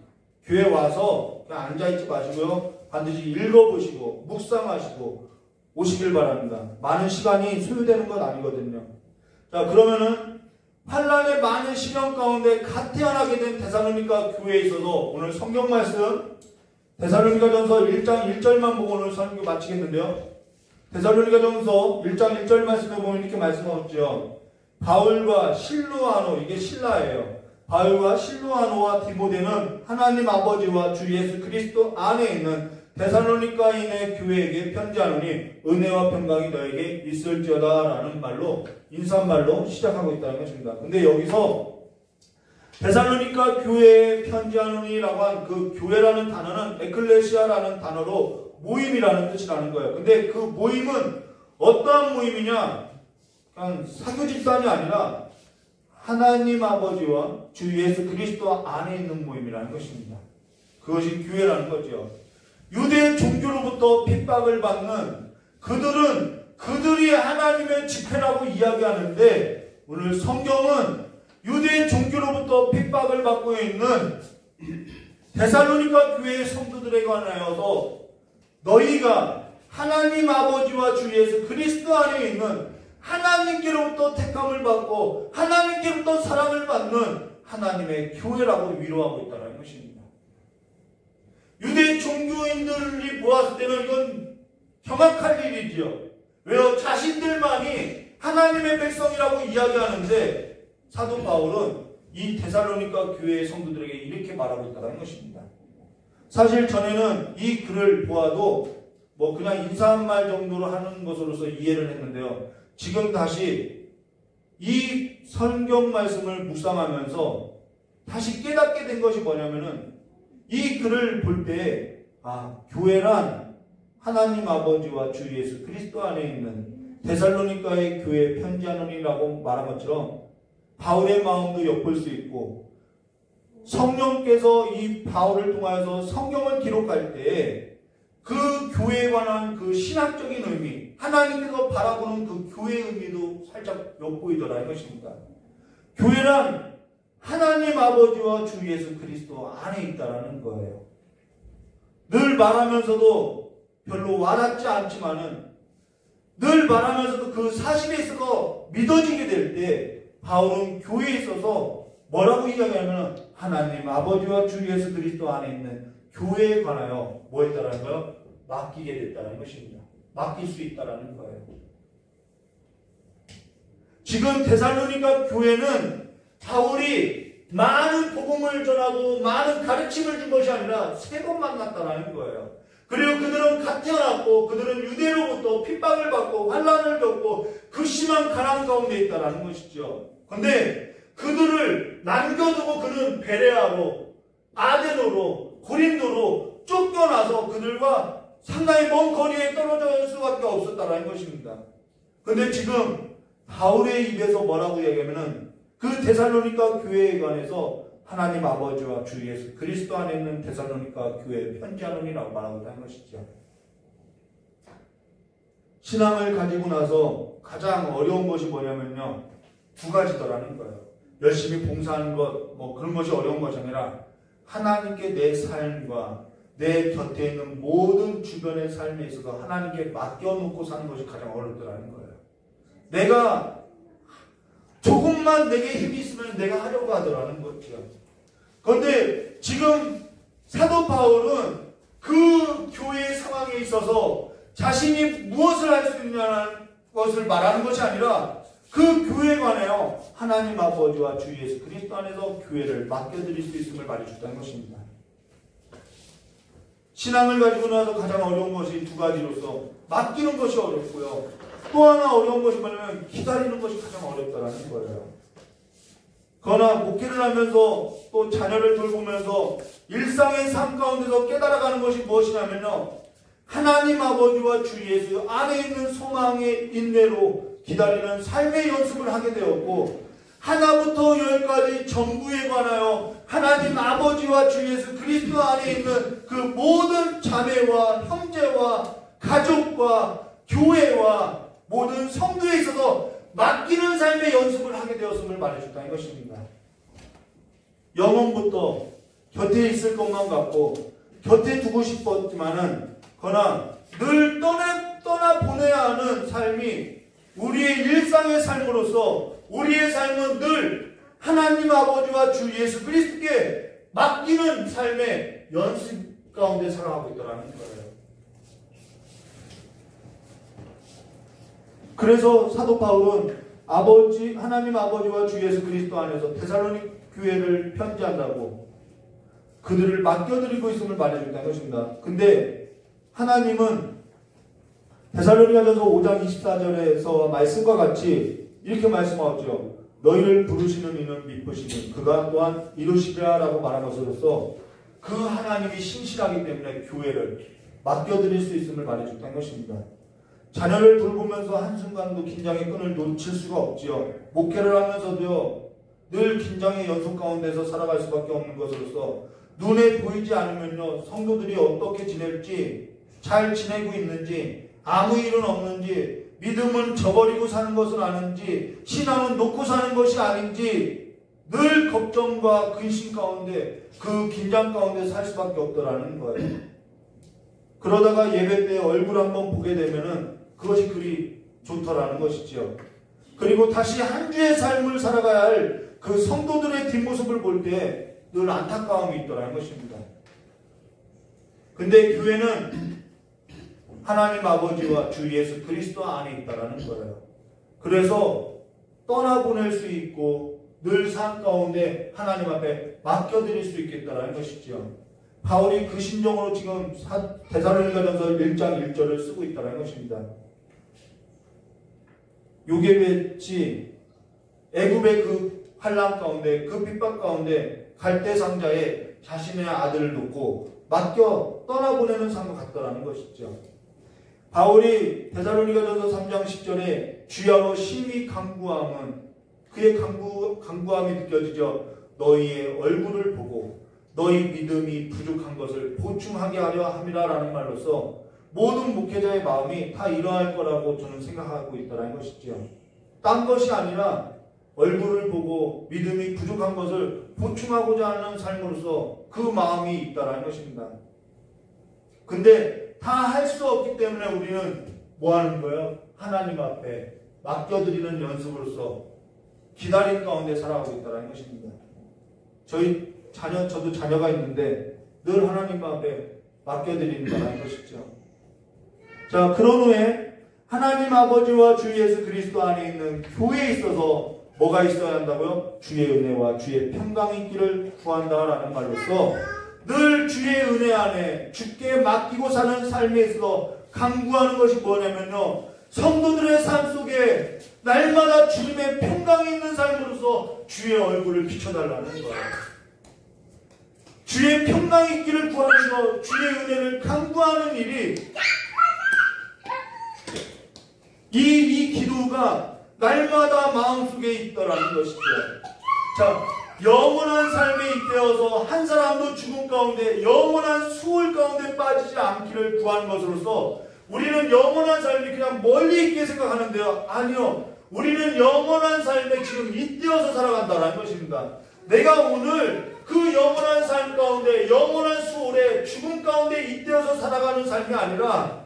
교회 와서 그냥 앉아있지 마시고요. 반드시 읽어보시고 묵상하시고 오시길 바랍니다. 많은 시간이 소요되는 건 아니거든요. 자, 그러면은 환난의 많은 시련 가운데 갓 태어나게 된 데살로니가 교회에 있어서 오늘 성경 말씀 데살로니가전서 1장 1절만 보고 오늘 설교 마치겠는데요. 데살로니가전서 1장 1절 말씀에 보면 이렇게 말씀하셨죠. 바울과 실루아노, 이게 신라예요. 바울과 실로아노와 디모데는 하나님 아버지와 주 예수 그리스도 안에 있는 데살로니가인의 교회에게 편지하노니 은혜와 평강이 너에게 있을지어다 라는 말로 인사말로 시작하고 있다는 것입니다. 근데 여기서 데살로니가 교회에 편지하노니라고 한 그 교회라는 단어는 에클레시아라는 단어로 모임이라는 뜻이라는 거예요. 근데 그 모임은 어떠한 모임이냐? 그냥 사교 집단이 아니라 하나님 아버지와 주 예수 그리스도 안에 있는 모임이라는 것입니다. 그것이 교회라는 거죠. 유대 종교로부터 핍박을 받는 그들은 그들이 하나님의 집회라고 이야기하는데 오늘 성경은 유대 종교로부터 핍박을 받고 있는 데살로니가 교회의 성도들에 관하여서 너희가 하나님 아버지와 주 예수 그리스도 안에 있는 하나님께로부터 택함을 받고 하나님께로부터 사랑을 받는 하나님의 교회라고 위로하고 있다는 것입니다. 유대 종교인들이 보았을 때는 이건 경악할 일이지요. 왜요? 자신들만이 하나님의 백성이라고 이야기하는데 사도 바울은 이 데살로니가 교회의 성도들에게 이렇게 말하고 있다는 것입니다. 사실 전에는 이 글을 보아도 뭐 그냥 인사한 말 정도로 하는 것으로서 이해를 했는데요. 지금 다시 이 성경 말씀을 묵상하면서 다시 깨닫게 된 것이 뭐냐면은 이 글을 볼 때 교회란 하나님 아버지와 주 예수 그리스도 안에 있는 데살로니가의 교회에 편지하노니라고 말한 것처럼 바울의 마음도 엿볼 수 있고 성령께서 이 바울을 통하여서 성경을 기록할 때 그 교회에 관한 그 신학적인 의미, 하나님께서 바라보는 그 교회의 의미도 살짝 엿보이더라 이것입니다. 교회란 하나님 아버지와 주 예수 그리스도 안에 있다라는 거예요. 늘 말하면서도 별로 와닿지 않지만은 늘 말하면서도 그 사실에 있어서 믿어지게 될 때 바울은 교회에 있어서 뭐라고 이야기하면 하나님 아버지와 주 예수 그리스도 안에 있는 교회에 관하여 뭐 했다라는 거예요? 맡기게 됐다는 것입니다. 맡길 수 있다라는 거예요. 지금 데살로니가 교회는 바울이 많은 복음을 전하고 많은 가르침을 준 것이 아니라 세 번 만났다라는 거예요. 그리고 그들은 갓 태어났고 그들은 유대로부터 핍박을 받고 환난을 겪고 그 심한 가난 가운데 있다라는 것이죠. 그런데 그들을 남겨두고 그는 베레아로 아데노로 고린도로 쫓겨나서 그들과 상당히 먼 거리에 떨어질 수밖에 없었다라는 것입니다. 그런데 지금 바울의 입에서 뭐라고 얘기하면은 그 데살로니가 교회에 관해서 하나님 아버지와 주 예수 그리스도 안에 있는 데살로니가 교회에 편지하노니라고 말하고 있다는 것이죠. 신앙을 가지고 나서 가장 어려운 것이 뭐냐면요. 두 가지더라는 거예요. 열심히 봉사하는 것, 뭐 그런 것이 어려운 것이 아니라 하나님께 내 삶과 내 곁에 있는 모든 주변의 삶에 있어서 하나님께 맡겨놓고 사는 것이 가장 어렵더라는 거예요. 내가 조금만 내게 힘이 있으면 내가 하려고 하더라는 거죠. 그런데 지금 사도 바울은 그 교회의 상황에 있어서 자신이 무엇을 할 수 있냐는 것을 말하는 것이 아니라 그 교회에 관하여 하나님 아버지와 주 예수 그리스도 안에서 교회를 맡겨드릴 수 있음을 말해줬다는 것입니다. 신앙을 가지고 나서 가장 어려운 것이 두 가지로서 맡기는 것이 어렵고요. 또 하나 어려운 것이 뭐냐면 기다리는 것이 가장 어렵다는 거예요. 그러나 목회를 하면서 또 자녀를 돌보면서 일상의 삶 가운데서 깨달아가는 것이 무엇이냐면요. 하나님 아버지와 주 예수 안에 있는 소망의 인내로 기다리는 삶의 연습을 하게 되었고 하나부터 열까지 전부에 관하여 하나님 아버지와 주 예수 그리스도 안에 있는 그 모든 자매와 형제와 가족과 교회와 모든 성도에 있어서 맡기는 삶의 연습을 하게 되었음을 말해줬다는 것입니다. 영혼부터 곁에 있을 것만 같고 곁에 두고 싶었지만은 그러나 늘 떠나 보내야 하는 삶이 우리의 일상의 삶으로서 우리의 삶은 늘 하나님 아버지와 주 예수 그리스도께 맡기는 삶의 연습 가운데 살아가고 있다는 거예요. 그래서 사도 바울은 하나님 아버지와 주 예수 그리스도 안에서 데살로니가 교회를 편지한다고 그들을 맡겨드리고 있음을 말해준다는 것입니다. 근데 하나님은 데살로니가전서 5장 24절에서 말씀과 같이 이렇게 말씀하죠. 너희를 부르시는 이는 미쁘시니 그가 또한 이루시리라 라고 말한 것으로서 그 하나님이 신실하기 때문에 교회를 맡겨드릴 수 있음을 말해줬다는 것입니다. 자녀를 돌보면서 한순간도 긴장의 끈을 놓칠 수가 없지요. 목회를 하면서도요, 늘 긴장의 연속 가운데서 살아갈 수밖에 없는 것으로서 눈에 보이지 않으면요, 성도들이 어떻게 지낼지, 잘 지내고 있는지, 아무 일은 없는지, 믿음은 저버리고 사는 것은 아닌지, 신앙은 놓고 사는 것이 아닌지 늘 걱정과 근심 가운데, 그 긴장 가운데 살 수밖에 없더라는 거예요. 그러다가 예배 때 얼굴 한번 보게 되면은 그것이 그리 좋더라는 것이죠. 그리고 다시 한 주의 삶을 살아가야 할 그 성도들의 뒷모습을 볼 때 늘 안타까움이 있더라는 것입니다. 근데 교회는 하나님 아버지와 주 예수 그리스도 안에 있다라는 거예요. 그래서 떠나보낼 수 있고 늘 삶 가운데 하나님 앞에 맡겨드릴 수 있겠다라는 것이죠. 바울이 그 심정으로 지금 데살로니가전서 1장 1절을 쓰고 있다는 것입니다. 요게벳이 애굽의 그 환난 가운데, 그 핍박 가운데 갈대 상자에 자신의 아들을 놓고 맡겨 떠나보내는 삶을 갖더라는 것이죠. 바울이 데살로니가전서 3장 10절에 주야로 심히 간구함은 그의 간구함이 느껴지죠. 너희의 얼굴을 보고 너희 믿음이 부족한 것을 보충하게 하려 함이라 라는 말로서 모든 목회자의 마음이 다 이러할 거라고 저는 생각하고 있다는 것이죠. 딴 것이 아니라 얼굴을 보고 믿음이 부족한 것을 보충하고자 하는 삶으로서 그 마음이 있다는 것입니다. 근데 다 할 수 없기 때문에 우리는 뭐 하는 거예요? 하나님 앞에 맡겨드리는 연습으로서 기다림 가운데 살아가고 있다는 것입니다. 저도 자녀가 있는데 늘 하나님 앞에 맡겨드린다는 것이죠. 자, 그런 후에 하나님 아버지와 주 예수 그리스도 안에 있는 교회에 있어서 뭐가 있어야 한다고요? 주의 은혜와 주의 평강이 있기를 구한다라는 말로써 늘 주의 은혜 안에 주께 맡기고 사는 삶에 있어 간구하는 것이 뭐냐면요, 성도들의 삶 속에 날마다 주님의 평강이 있는 삶으로서 주의 얼굴을 비춰달라는 거예요. 주의 평강이 있기를 구하면서 주의 은혜를 간구하는 일이 이 기도가 날마다 마음속에 있더라는 것이죠. 자, 영원한 삶에 잇대어서 한 사람도 죽음 가운데 영원한 수월 가운데 빠지지 않기를 구하는 것으로서 우리는 영원한 삶이 그냥 멀리 있게 생각하는데요. 아니요. 우리는 영원한 삶에 지금 잇대어서 살아간다는 것입니다. 내가 오늘 그 영원한 삶 가운데 영원한 수월에 죽음 가운데 잇대어서 살아가는 삶이 아니라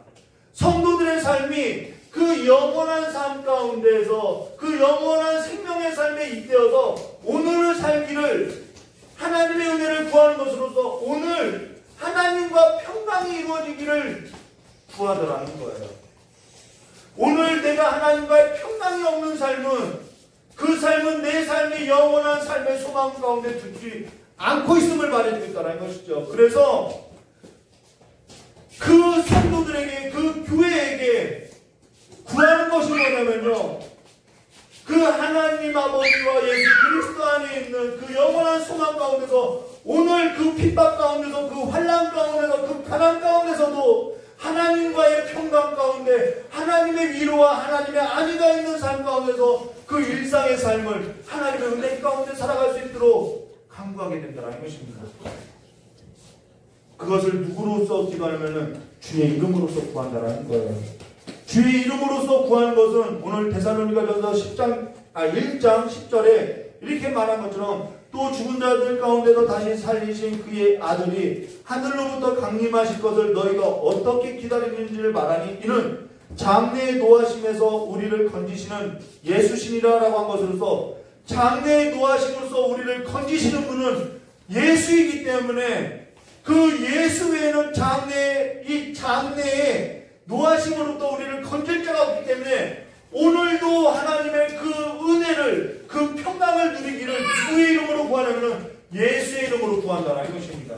성도들의 삶이 그 영원한 삶 가운데에서 그 영원한 생명의 삶에 잇대어서 오늘을 살기를 하나님의 은혜를 구하는 것으로서 오늘 하나님과 평강이 이루어지기를 구하더라는 거예요. 오늘 내가 하나님과의 평강이 없는 삶은 그 삶은 내 삶이 영원한 삶의 소망 가운데 두지 않고 있음을 말해주겠다는 것이죠. 그래서 그 성도들에게, 그 교회에게 구하는 것이 뭐냐면요, 그 하나님 아버지와 예수 그리스도 안에 있는 그 영원한 소망 가운데서 오늘 그 핍박 가운데서 그 환난 가운데서 그 가난 가운데서도 하나님과의 평강 가운데 하나님의 위로와 하나님의 안위가 있는 삶 가운데서 그 일상의 삶을 하나님의 은혜 가운데 살아갈 수 있도록 간구하게 된다는 것입니다. 그것을 누구로서 기도하냐면 주의 이름으로서 구한다는 거예요. 주의 이름으로서 구하는 것은 오늘 데살로니가전서 1장 10절에 이렇게 말한 것처럼 또 죽은 자들 가운데서 다시 살리신 그의 아들이 하늘로부터 강림하실 것을 너희가 어떻게 기다리는지를 말하니 이는 장래의 노하심에서 우리를 건지시는 예수시니라 라고 한 것으로서 장래의 노하심으로서 우리를 건지시는 분은 예수이기 때문에 그 예수 외에는 장래의 노하심으로부터 우리를 건질 자가 없기 때문에 오늘도 하나님의 그 은혜를, 그 평강을 누리기를 누구의 이름으로 구하냐면 예수의 이름으로 구한다는 것입니다.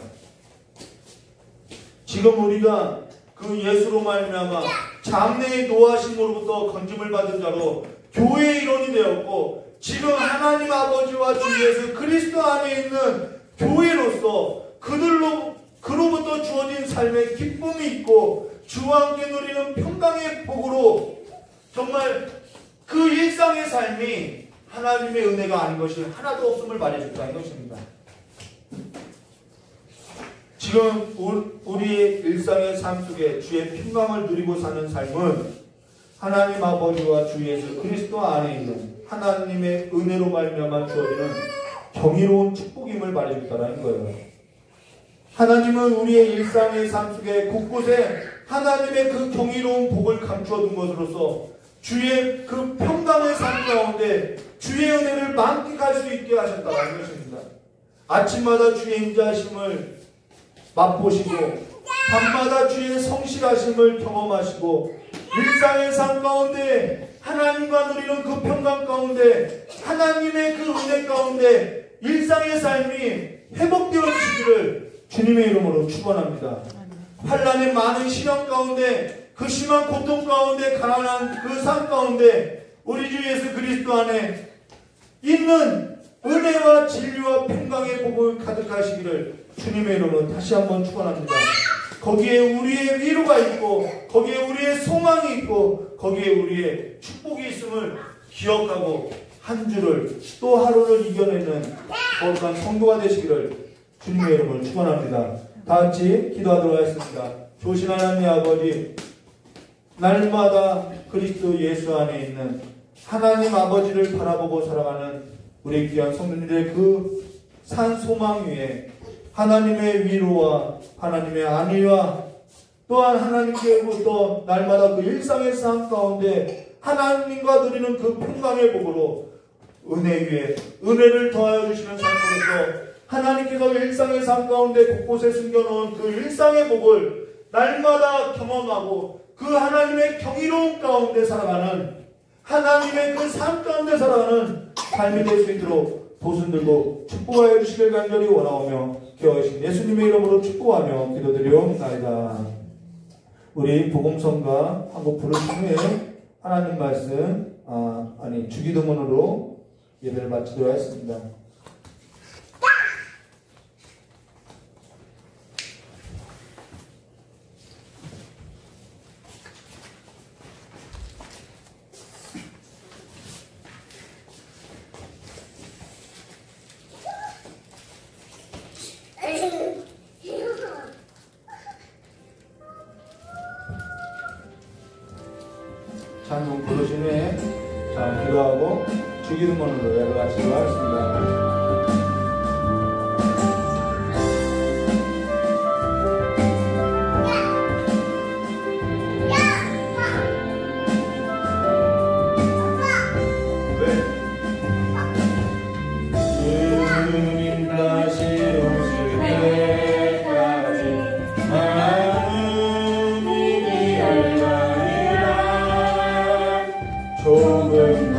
지금 우리가 그 예수로 말미암아 장래의 노하심으로부터 건짐을 받은 자로 교회의 일원이 되었고, 지금 하나님 아버지와 주 예수 그리스도 안에 있는 교회로서 그로부터 주어진 삶의 기쁨이 있고 주와 함께 누리는 평강의 복으로 정말 그 일상의 삶이 하나님의 은혜가 아닌 것이 하나도 없음을 말해준다는 것입니다. 지금 우리의 일상의 삶 속에 주의 평강을 누리고 사는 삶은 하나님 아버지와 주 예수 그리스도 안에 있는 하나님의 은혜로 말미암아 주어지는 경이로운 축복임을 말해준다는 거예요. 하나님은 우리의 일상의 삶 속에 곳곳에 하나님의 그 경이로운 복을 감추어둔 것으로서 주의 그 평강의 삶 가운데 주의 은혜를 만끽할 수 있게 하셨다는 것입니다. 아침마다 주의 인자하심을 맛보시고 밤마다 주의 성실하심을 경험하시고 일상의 삶 가운데 하나님과 누리는 그 평강 가운데 하나님의 그 은혜 가운데 일상의 삶이 회복되어지기를 주님의 이름으로 축원합니다. 환난의 많은 시련 가운데 그 심한 고통 가운데 가난한 그 삶 가운데 우리 주 예수 그리스도 안에 있는 은혜와 진리와 평강의 복을 가득하시기를 주님의 이름으로 다시 한번 축원합니다. 거기에 우리의 위로가 있고 거기에 우리의 소망이 있고 거기에 우리의 축복이 있음을 기억하고 한 주를 또 하루를 이겨내는 거룩한 성도가 되시기를 주님의 이름으로 축원합니다. 다 같이 기도하도록 하겠습니다. 조신 하나님 아버지, 날마다 그리스도 예수 안에 있는 하나님 아버지를 바라보고 살아가는 우리 귀한 성도님들의 그 산 소망 위에 하나님의 위로와 하나님의 안위와 또한 하나님께로부터 날마다 그 일상의 삶 가운데 하나님과 누리는 그 평강의 복으로 은혜 위에 은혜를 더하여 주시는 삶으로서 하나님께서 일상의 삶 가운데 곳곳에 숨겨놓은 그 일상의 복을 날마다 경험하고 그 하나님의 경이로운 가운데 살아가는 하나님의 그 삶 가운데 살아가는 삶이 될 수 있도록 도순 들고 축복하여 주시길 간절히 원하오며 기도하신 예수님의 이름으로 축복하며 기도드리옵나이다. 우리 복음성가 한곡 부르신 후에 하나님 말씀 주기도문으로 예배를 마치도록 하겠습니다. 찬송 부르신 후에 기도하고 주기도문으로 예배를 마치도록 하겠습니다. 좁은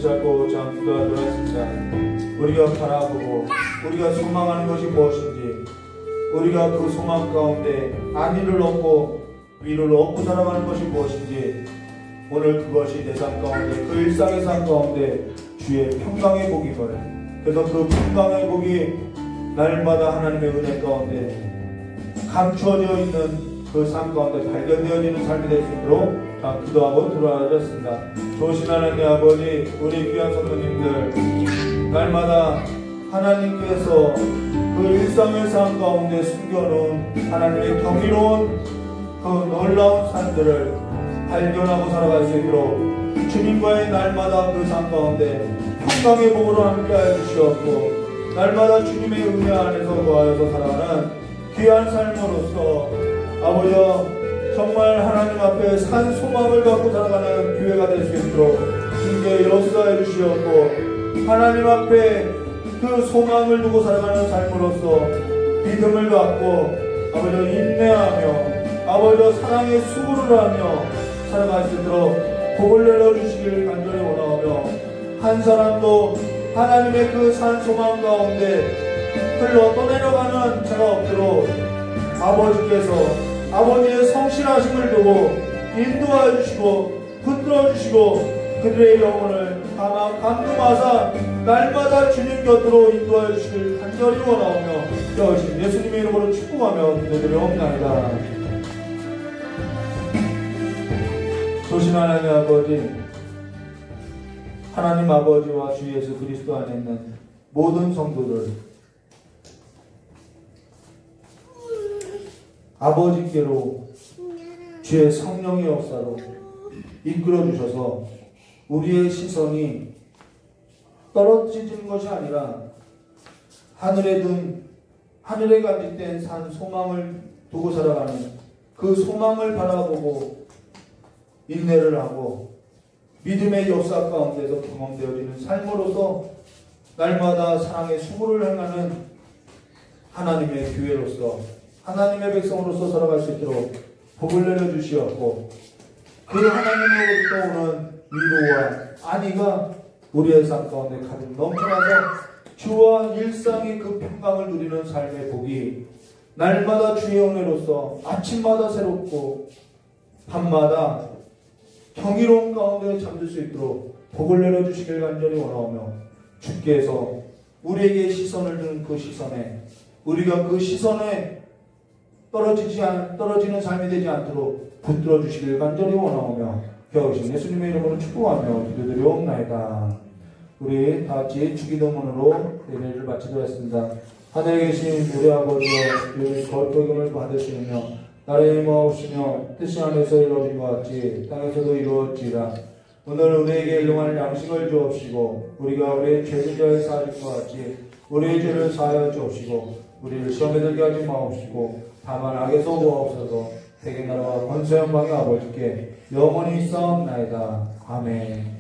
붙잡고자 기도하도록 했습니다. 우리가 바라보고 우리가 소망하는 것이 무엇인지, 우리가 그 소망 가운데 안위를 얻고 위로를 얻고 살아가는 것이 무엇인지, 오늘 그것이 내 삶 가운데, 그 일상의 삶 가운데 주의 평강의 복임을, 그래서 그 평강의 복이 날마다 하나님의 은혜 가운데 감추어져 있는 그 삶 가운데 발견되어지는 삶이 될 수 있도록 기도하고 돌아가겠습니다. 좋으신 하나님 아버지, 우리 귀한 성도님들 날마다 하나님께서 그 일상의 삶 가운데 숨겨놓은 하나님의 경이로운 그 놀라운 삶들을 발견하고 살아갈 수 있도록 주님과의 날마다 그 삶 가운데 평강의 복으로 함께하여 주시옵고, 날마다 주님의 은혜 안에서 거하여서 살아가는 귀한 삶으로서 아버지여 정말 하나님 앞에 산 소망을 갖고 살아가는 교회가 될 수 있도록 주님께 역사해 주시옵고, 하나님 앞에 그 소망을 두고 살아가는 삶으로서 믿음을 갖고 아버지여 인내하며 아버지여 사랑의 수고를 하며 살아갈 수 있도록 복을 내려주시길 간절히 원하오며, 한 사람도 하나님의 그 산 소망 가운데 흘러 떠내려가는 자가 없도록 아버지께서 아버지의 성실하심을 두고 인도하여 주시고 붙들어 주시고, 그들의 영혼을 감동하사 날마다 주님 곁으로 인도하여 주시길 간절히 원하오며, 여신 예수님의 이름으로 축복하며 기도드리옵나이다. 조신 하나님 아버지, 하나님 아버지와 주 예수 그리스도 안에 있는 모든 성도들 아버지께로 주의 성령의 역사로 이끌어 주셔서 우리의 시선이 떨어지는 것이 아니라 하늘에 간직된 산 소망을 두고 살아가는 그 소망을 바라보고 인내를 하고 믿음의 역사 가운데서 경험되어지는 삶으로서 날마다 사랑의 수고를 행하는 하나님의 교회로서 하나님의 백성으로서 살아갈 수 있도록 복을 내려주시었고, 그 하나님으로부터 오는 위로와 안위가 우리의 삶 가운데 가득 넘쳐나서 주와 일상의 그 평강을 누리는 삶의 복이 날마다 주의 은혜로서 아침마다 새롭고 밤마다 경이로운 가운데 잠들 수 있도록 복을 내려주시길 간절히 원하오며, 주께서 우리에게 시선을 두는 그 시선에 우리가 그 시선에 떨어지는 삶이 되지 않도록 붙들어 주시길 간절히 원하오며, 겨우신 예수님의 이름으로 축복하며 기도드리옵나이다. 우리 다같이 주기도문으로 예배를 마치도록 하겠습니다. 하늘에 계신 우리 아버지여, 거룩함을 받으시며 나라의 임하옵시며 뜻이 하늘에서 이루어진 것 같이 땅에서도 이루어지라. 오늘 우리에게 일용할 양식을 주옵시고, 우리가 우리의 죄를 사하는 것 같이 우리의 죄를 사하여 주옵시고, 우리를 시험에 들게 하지 마옵시고 다만 악에서 구하옵소서. 세계 나라와 권세 영광의 아버지께 영원히 있사옵나이다. 아멘.